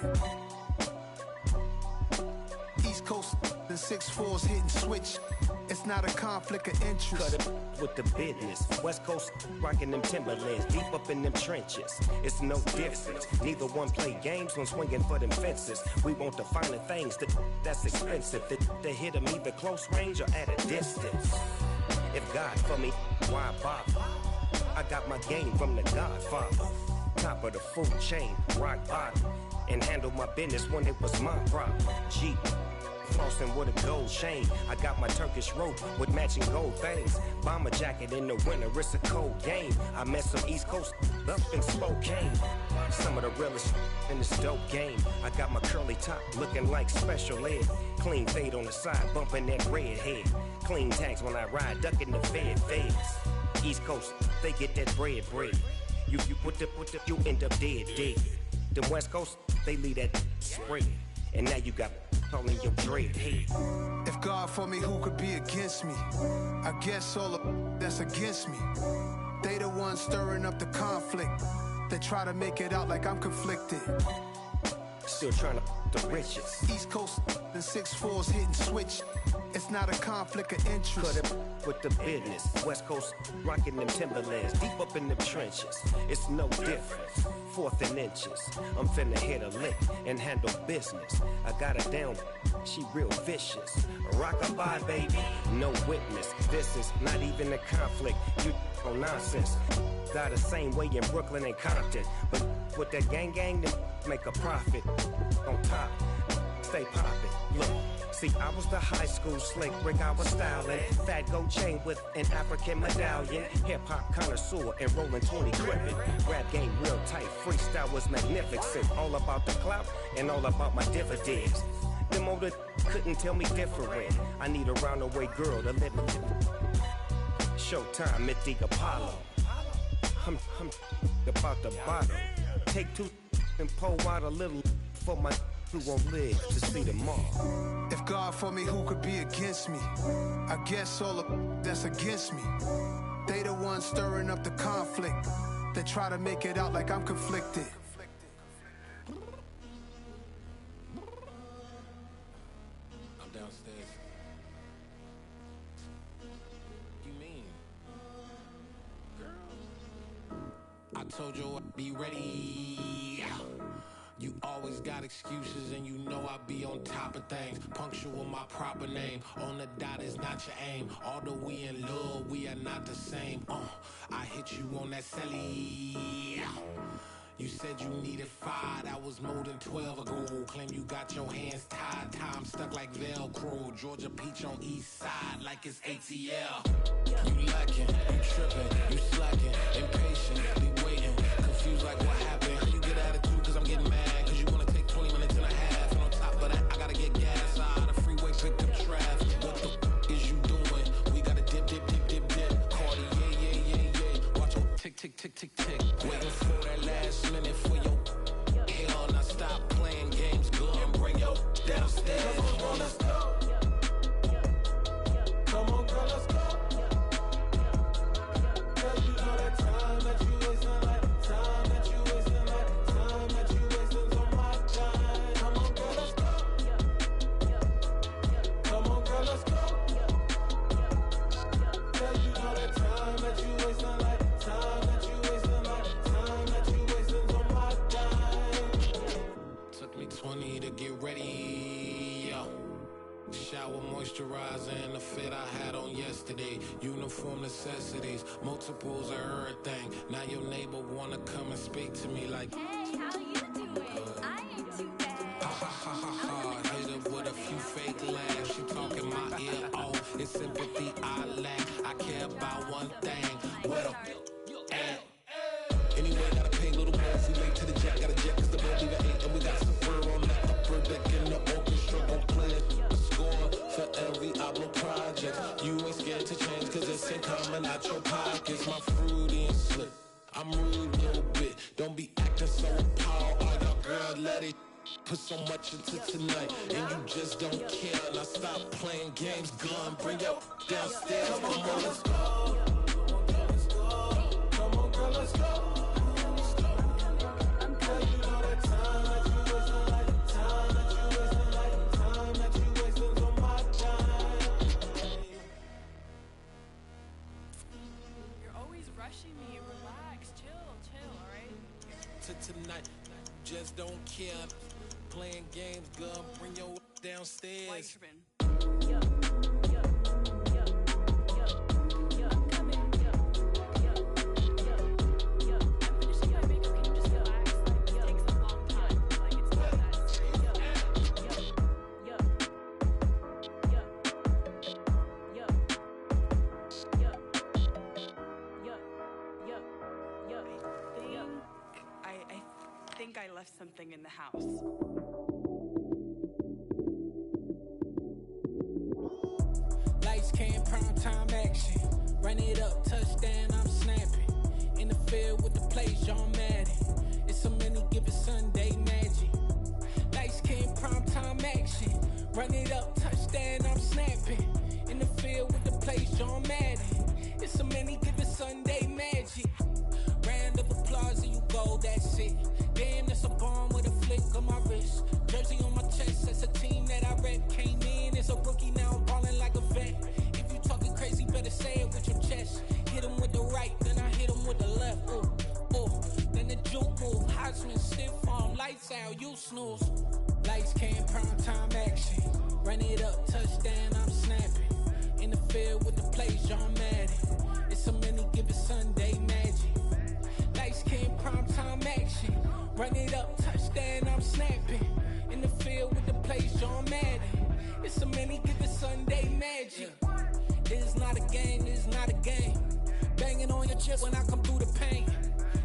[SPEAKER 12] East Coast and 6'4's hitting switch. It's not a conflict of interest.
[SPEAKER 13] Cut it with the business. West Coast rocking them Timberlands, deep up in them trenches. It's no difference. Neither one play games when swinging for them fences. We want the finer things that's expensive. That hit them either close range or at a distance. If God for me, why bother? I got my game from the Godfather. Top of the food chain, rock bottom. And handle my business when it was my problem. G. Flossing with a gold chain. I got my Turkish rope with matching gold things. Bomber jacket in the winter, it's a cold game. I met some East Coast up in Spokane. Some of the realest in this dope game. I got my curly top looking like special ed. Clean fade on the side, bumping that red head. Clean tags when I ride, ducking the feds. East Coast, they get that bread. You you end up dead. Them West Coast, they leave that spread. And now you got calling your dread head.
[SPEAKER 12] If God for me, who could be against me? I guess all of that's against me. They the ones stirring up the conflict. They try to make it out like I'm conflicted.
[SPEAKER 13] Still trying to the riches.
[SPEAKER 12] East Coast and 6'4's hitting switch. It's not a conflict of interest.
[SPEAKER 13] Cut it with the business. West Coast rocking them Timberlands, deep up in them trenches. It's no difference. 4th and inches. I'm finna hit a lick and handle business. I got her down, she real vicious. Rock-a-bye, baby, no witness. This is not even a conflict. You on nonsense. Got the same way in Brooklyn and Compton. But with that gang, then make a profit. On top, stay poppin'. Look. See, I was the high school slick Rick, I was styling. Fat gold chain with an African medallion. Hip-hop connoisseur and rolling 20 crippin'. Rap game real tight, freestyle was magnificent. All about the clout and all about my dividends. Them older couldn't tell me different. I need a roundaway girl to let me Showtime at the Apollo. I'm about the bottom. Take 2 and pour out a little for my who won't live to see tomorrow.
[SPEAKER 12] If God for me, who could be against me? I guess all of that's against me. They the ones stirring up the conflict. They try to make it out like I'm conflicted.
[SPEAKER 7] I'm downstairs. You mean? Girl, I told you I'd be ready.
[SPEAKER 14] You always got excuses and you know I be on top of things. Punctual my proper name. On the dot is not your aim. Although we in love, we are not the same. I hit you on that celly. You said you needed 5, that was more than 12 ago. Claim you got your hands tied, time stuck like Velcro. Georgia Peach on east side like it's ATL. You lacking, you tripping, you slacking, impatient, be waiting, confused like what happened. How you get attitude cause I'm getting mad, cause you wanna take 20 minutes and a half. And on top of that, I gotta get gas out of the freeway, pick up traffic. What the is you doing? We gotta dip, dip, dip, dip, dip. Cardi, yeah. Watch your tick, tick, tick, tick, tick. Waiting for that last minute for your hell. Now stop playing games, go and bring your downstairs. Come on, let's go. Come on, girl, let's go. Cause you know that time that you wasting, like time that you wasting, like time that you wasting's on my time. Come on, girl, let's go. Come on, girl, let's go. Cause you know that time that you wasting, like time that you wasting, like time that you wasting's on my time. Took me 20 to get ready, yo. Shower, moisturizer, and the fit I had on yesterday. Uniform necessities, multiples of everything. Now your neighbor wanna come and speak to me like,
[SPEAKER 15] hey, how you doing? I ain't too bad.
[SPEAKER 14] Ha ha ha ha ha. Hit her with a few fake laughs. She talking my ear off. It's sympathy I lack. I care about one thing. What up? Anyway, gotta pay a little more if we late to the jet. Got a jet cause the boat leave at 8. And we got some fur on the upper deck in the orchestra. Gon' play a score for every album project. You ain't scared to change cause it's ain't coming out your pockets. My fruity and slip. I'm rude a little bit. Don't be acting so appalled. All y'all girl, let it put so much into tonight. And you just don't care. Now stop playing games. Gun, bring your downstairs. Come on, let's go. Come on, girl, let's go. Tonight, just don't care. Playing games, girl, bring your downstairs.
[SPEAKER 16] I left something in the house.
[SPEAKER 17] Lights came, prime time action. Run it up, touchdown, I'm snapping. In the field with the plays, John Madden. It's so many, give it Sunday magic. Lights came, prime time action. Run it up, touchdown, I'm snapping. In the field with the plays, John Madden. It's so many, give it Sunday magic. Round of applause and you go, that's it. Damn, that's a bomb with a flick on my wrist. Jersey on my chest, that's a team that I rep. Came in as a rookie, now I'm ballin' like a vet. If you talking crazy, better say it with your chest. Hit him with the right, then I hit him with the left. Ooh, ooh, then the juke move. Heisman, stiff arm, lights out, you snooze. Lights came, prime time action. Run it up, touchdown, I'm snapping. In the field with the plays, John Madden. It's so many, give it Sunday magic. Lights came, prime time action. Run it up, touchdown, I'm snapping. In the field with the plays, John Madden. It's so many, give it Sunday magic. It's not a game, it's not a game. Banging on your chest when I come through the pain.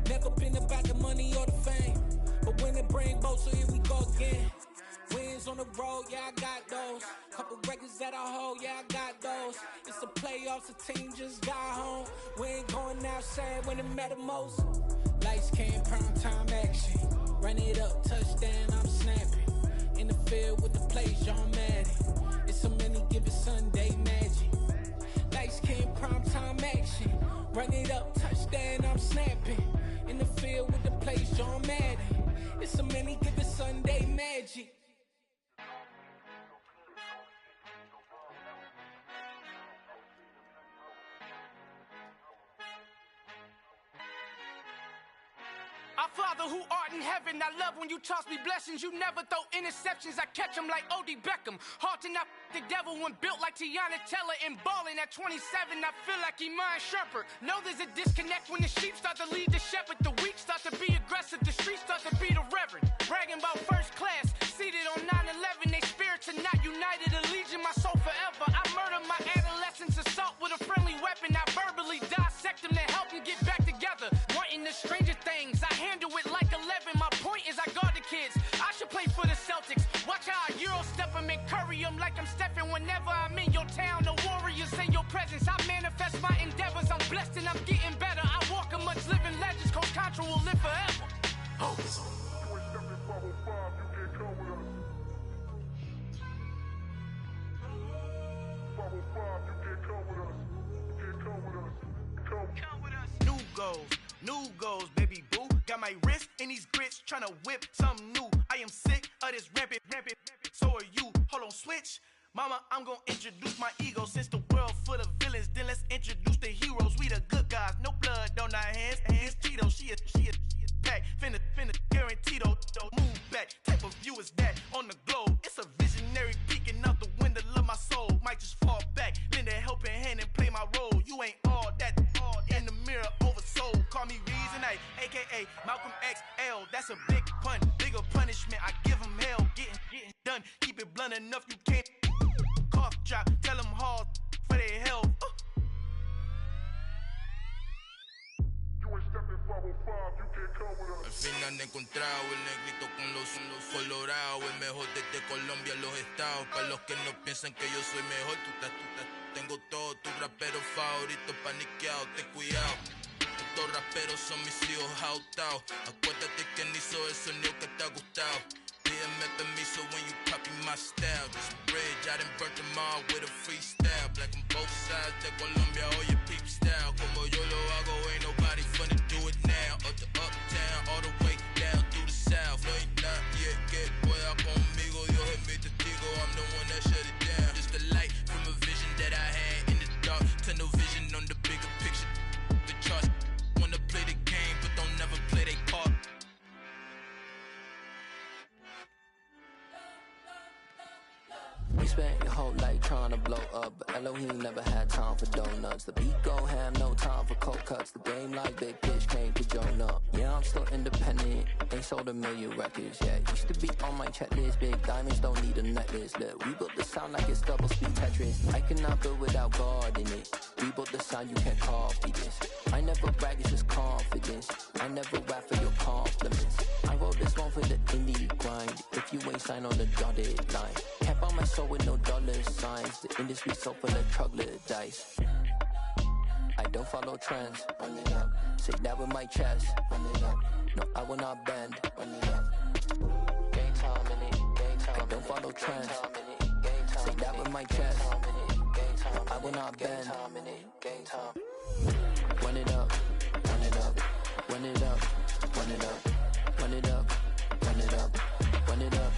[SPEAKER 17] Never been about the money or the fame. But when it bring both, so here we go again. Wins on the road, yeah, I got those. Couple records that I hold, yeah, I got those. It's the playoffs, the team just got home. We ain't going outside when it matter most. Lights came, prime time action. Run it up, touchdown, I'm snapping. In the field with the plays, John Madden. It's so many, give it Sunday magic. Lights came, prime time action. Run it up, touchdown, I'm snapping. In the field with the plays, John Madden. It's so many, give it Sunday magic.
[SPEAKER 18] I
[SPEAKER 17] Father who art in heaven, I love when you toss me blessings. You never throw interceptions, I catch them like O.D. Beckham. Hard to not the devil when built like Tiana Teller and balling at 27. I feel like Iman Shumpert. Know there's a disconnect when the sheep start to lead the shepherd. The weak start to be aggressive, the streets start to be the reverend. Bragging about first class, seated on 9/11. They spirits are not united, allegiance my soul forever. I murdered my adolescence, assault with a friendly weapon. I verbally dissect them to help them get back together. Wanting the stranger things, I handle it like 11. My point is I guard the kids. I should play for the Celtics. Watch how I Euro step them and curry them like I'm stepping. Whenever I'm in your town, the warriors in your presence. I manifest my endeavors. I'm blessed and I'm getting better. I walk amongst living legends. Coach Contra will live forever. Oh.
[SPEAKER 18] New goals, baby boo. Got my wrist in these grits, tryna whip something new. I am sick of this rampant. So are you. Hold on, switch. Mama, I'm gonna introduce my ego. Since the world full of villains, then let's introduce the heroes. We the good guys, no blood on our hands. Hands Tito, she a pack. Finna guaranteed, move back. Type of view is that on the globe? It's a visionary peeking out the window of my soul. Might just fall back, lend a helping hand and play my role. You ain't all that, in the mirror oversold. Call me Reason A, aka Malcolm XL. That's a big pun, bigger punishment. I give him hell, getting done. Keep it blunt enough, you can't cough drop. Tell them hard for their health.
[SPEAKER 19] Al fin han encontrado el negrito con los colorados, el mejor desde Colombia, los estados. Para los que no piensan que yo soy mejor, tengo todos tus raperos favoritos paniqueados, ten cuidado. Estos raperos son mis hijos jautados. Acuérdate que ni hizo el sonido que te ha gustado. Pídeme permiso when you copy my style. This bridge, I done burnt them all with a freestyle. Black on both sides de Colombia, oye peep style. Como yo lo hago, ain't nobody finna do it now. Up to uptown, all the way down through the south. No hay nadie que pueda conmigo, Dios es mi testigo. I'm the one that shut it down. Just a light from a vision that I had in the dark. Tunnel vision on the bigger picture. The charts wanna play the game, but don't never play their part.
[SPEAKER 20] You spent your whole life trying to blow up, but Elohim never had time for donuts. The beat go ham, no time for cold cuts. The game like Big Pitch came to join up. Yeah, I'm still independent, ain't sold a million records yet. Used to be on my checklist, big diamonds don't need a necklace. Look, we built the sound like it's double speed Tetris. I cannot build without God in it. We built the sound, you can't copy this. I never brag, it's just confidence. I never rap for your compliments. I wrote this one for the indie grind. If you ain't signed on the dotted line, can't buy my soul with no dollar signs. The industry so full of troglodytes. I don't follow trends. Run it up. Say that with my chest. Run it up. No, I will not bend. Run it up. Game time in it. Game time. I don't follow trends. Say that with my chest. I will not bend. Game time. Run it up. Run it up. Run it up. Run it up. Run it up. Run it up. Run it up.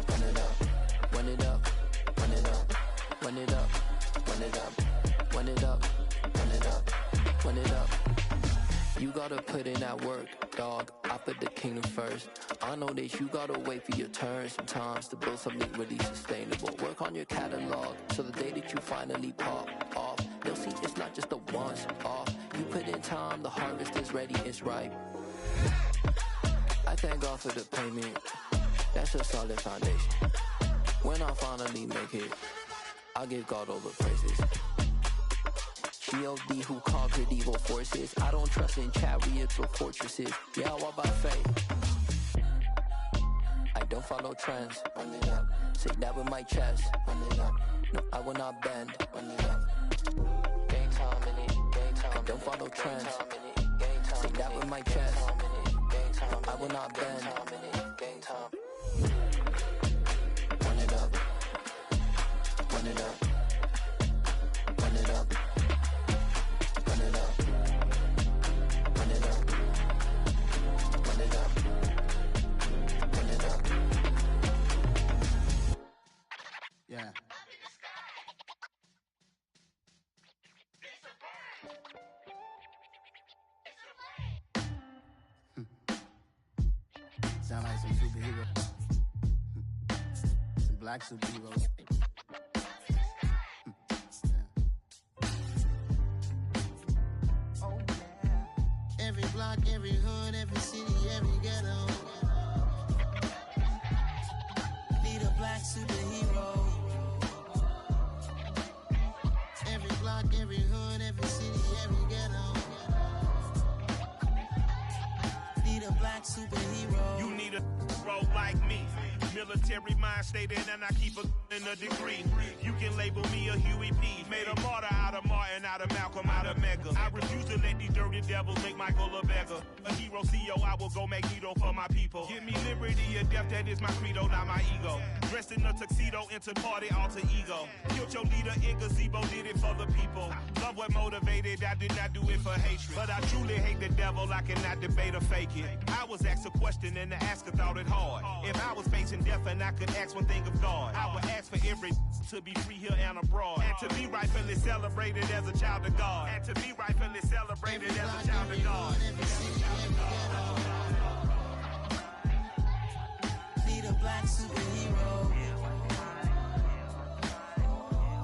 [SPEAKER 20] Run it up. Run it up. Run it up. Run it up. Run it up. Run it up. Run it up. Run it up. You gotta put in that work, dog. I put the kingdom first. I know that you gotta wait for your turn sometimes to build something really sustainable. Work on your catalog so the day that you finally pop off, they'll see it's not just a once off. You put in time, the harvest is ready, it's ripe. I thank God for the payment. That's a solid foundation. When I finally make it, I'll give God all the praises. G.O.D. who conquered evil forces. I don't trust in chariots or fortresses. Yeah, I walk by faith. I don't follow trends. Run it up. Say that with my chest. Run it up. No, I will not bend. Run it up. Game time in it. Game time. I don't follow trends. Say that with my chest. I will not bend. Game time. Run it up. Run it up. Run it up. Run it up. Run it up. Run it up. Run it up.
[SPEAKER 12] Yeah.
[SPEAKER 21] Sound like some superheroes. Some black superheroes.
[SPEAKER 6] Oh, yeah. Every block, every hood, every city, every ghetto. Need a black superhero. Every block, every hood, every city, every ghetto. Need a black superhero.
[SPEAKER 7] You need a role like me. Military mind stated, and I keep in a degree. You can label me a Huey P. Made a martyr out of Martin, out of Malcolm, out of Mega. I refuse to let these dirty devils make Michael a beggar. A hero CEO, I will go Magneto for my people. Give me liberty or death, that is my credo, not my ego. Dressed in a tuxedo, into party, alter ego. Killed your leader in gazebo, did it for the people. Love what motivated, I did not do it for hatred. But I truly hate the devil, I cannot debate or fake it. I was asked a question and the asker thought it hard. If I was facing death and I could ask one thing of God, I would ask for every to be free here and abroad, and to be rightfully celebrated as a child of God, and to be rightfully celebrated as a child of God.
[SPEAKER 6] Need a black superhero.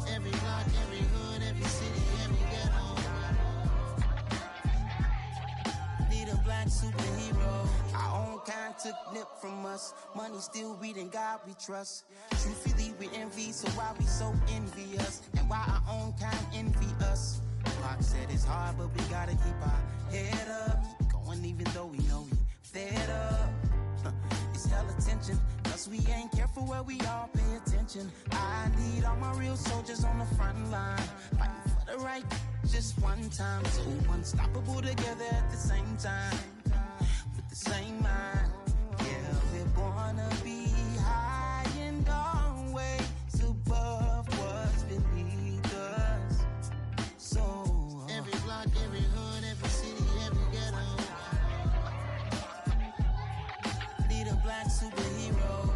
[SPEAKER 6] Every block, every hood, every city, every ghetto. Need a black superhero. Our own kind took nip from us. Money still reading, God we trust. Truthfully we envy, so why we so envious? And why our own kind envy us? Pac said it's hard, but we gotta keep our head up. Keep going even though we know we fed up. It's hell attention, cause we ain't careful where we all pay attention. I need all my real soldiers on the front line, fighting for the right just one time. So unstoppable together at the same time, with the same mind. Yeah, we're gonna be high and always above what's beneath us. So every block, every hood, every city, every ghetto. Need a black superhero.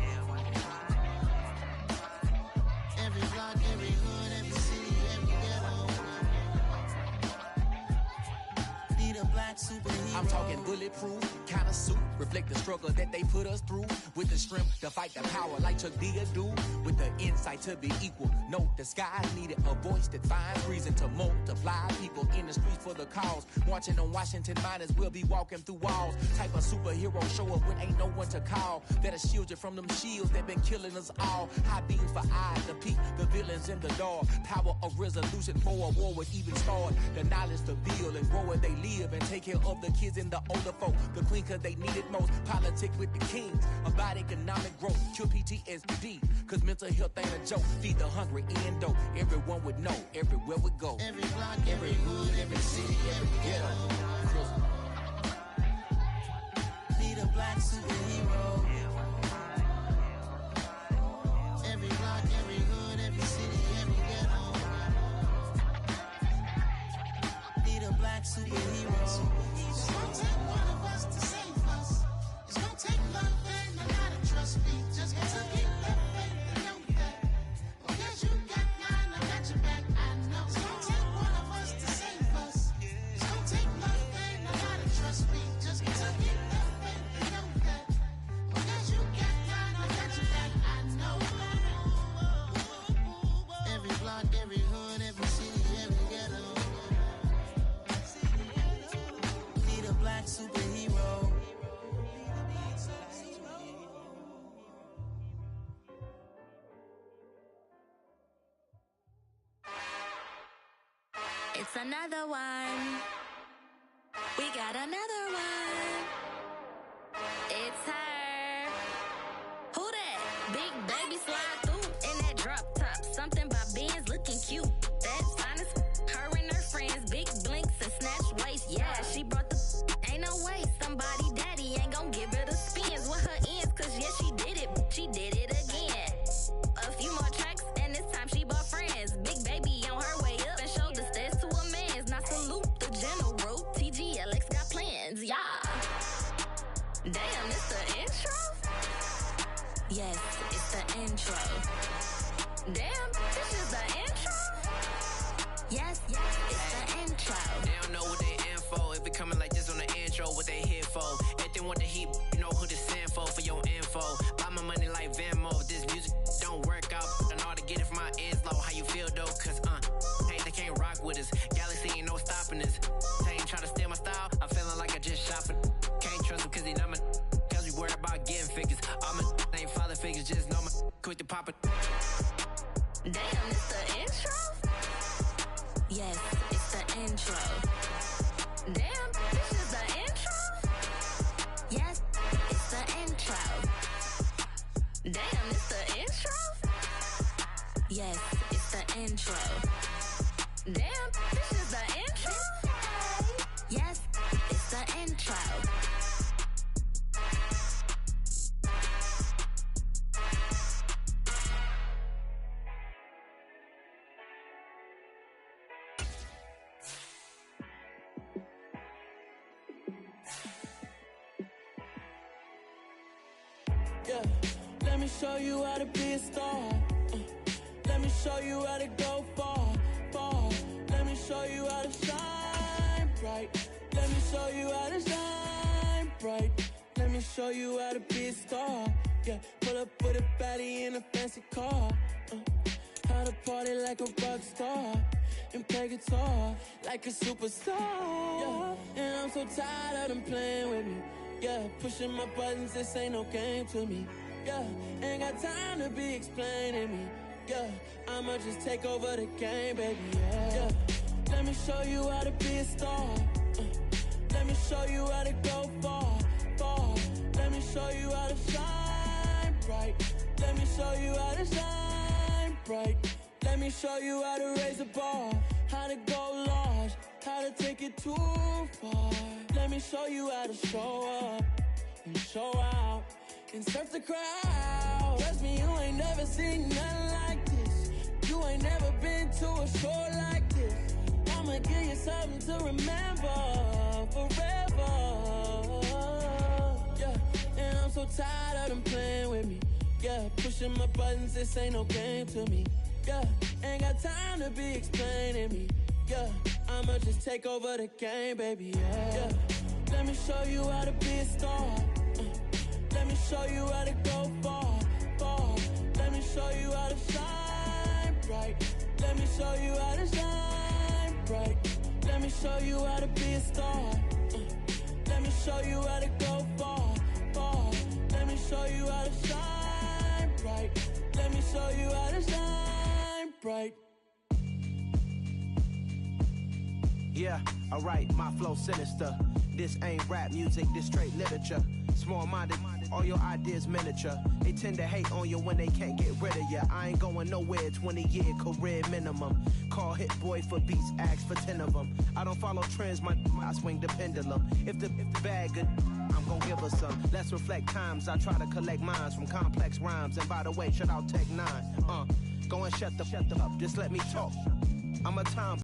[SPEAKER 6] Every block, every hood, every city, every ghetto. Need a black superhero.
[SPEAKER 22] I'm talking bulletproof, kind of suit, reflect the struggle that they put us through. With the strength to fight the power like Chuck D do. With the insight to be equal. No, the sky needed a voice that finds reason to multiply. People in the streets for the cause. Marching on Washington miners will be walking through walls. Type of superhero show up when ain't no one to call. That'll shield you from them shields that been killing us all. High beams for eyes to peek the villains in the dark. Power of resolution for a war would even start. The knowledge to build and grow where they live and take care of the kids and the older folk. The queen cause they need it most. Politics with the kings. About economic growth. Cure PTSD. Cause mental health ain't a joke. Feed the hungry and dope. Everyone would know. Everywhere we go.
[SPEAKER 6] Every block, every hood, every city, every ghetto. Need a black superhero. Every block, every hood, every city, every ghetto. Need a black superhero. It's gonna take one of us to save us. It's gonna take love and a lot of trust me. Just gotta keep that faith and know that. Because you got mine, I got your back, I know. It's gonna take one of us to save us. It's gonna take love and a lot of trust me. Just gotta keep that faith and know that. Because you got mine, I got your back, I know. Every block, every hood, every city, every ghetto. Need a black superhero.
[SPEAKER 15] It's another one. We got another one. It's her. Who that? Big baby slide through in that drop top. Something by Benz looking cute. That's honest. Her and her friends, big blinks and snatch waist. Yeah, she brought the. Ain't no way. Somebody daddy ain't gon' give her the spins with her ends. Cause yeah, she did it. She did it again. A few more tracks and this time she bought friends. Big baby on her way up and showed the stairs to a man's. Now salute the general. TGLX got plans, yeah. Damn, it's the intro? Yes, it's the intro. Damn, this is the intro? Yes, it's the intro.
[SPEAKER 23] They don't know what they in for. If we coming like this on the intro, what they here for? Anything want the heat, you know who this in for. For your
[SPEAKER 1] niggas just know my quick to pop it.
[SPEAKER 15] Damn, it's the intro? Yes, it's the intro. Damn, this is the intro? Yes, it's the intro. Damn, it's the intro? Yes, it's the intro. Damn, this is the intro? Yes, it's the intro.
[SPEAKER 2] Yeah, let me show you how to be a star. Let me show you how to go far, far. Let me show you how to shine bright. Let me show you how to shine bright. Let me show you how to be a star. Yeah, pull up with a baddie in a fancy car. How to party like a rock star and play guitar like a superstar. Yeah, and I'm so tired of them playing with me. Yeah, pushing my buttons, this ain't no game to me. Yeah, ain't got time to be explaining me. Yeah, I'ma just take over the game, baby. Yeah, let me show you how to be a star. Let me show you how to go far, far. Let me show you how to shine bright. Let me show you how to shine bright. Let me show you how to raise a bar, how to go large, how to take it too far. Let me show you how to show up and show out and surf the crowd. Trust me, you ain't never seen nothing like this. You ain't never been to a show like this. I'ma give you something to remember forever. Yeah, and I'm so tired of them playing with me. Yeah, pushing my buttons, this ain't no game to me. Yeah, ain't got time to be explaining me. Yeah, I'ma just take over the game, baby. Yeah, let me show you how to be a star. Let me show you how to go far, far. Let me show you how to shine bright. Let me show you how to shine bright. Let me show you how to be a star. Let me show you how to go far, far. Let me show you how to shine bright. Let me show you how to shine bright.
[SPEAKER 23] Yeah, alright, my flow sinister. This ain't rap music, this straight literature. Small-minded, all your ideas miniature. They tend to hate on you when they can't get rid of you. I ain't going nowhere, 20-year career minimum. Call Hit Boy for beats, ask for 10 of them. I don't follow trends, I swing the pendulum. If the bag good, I'm gon' give her some. Let's reflect times, I try to collect minds from complex rhymes. And by the way, shout out Tech 9. Go and shut the up, just let me talk. I'm a time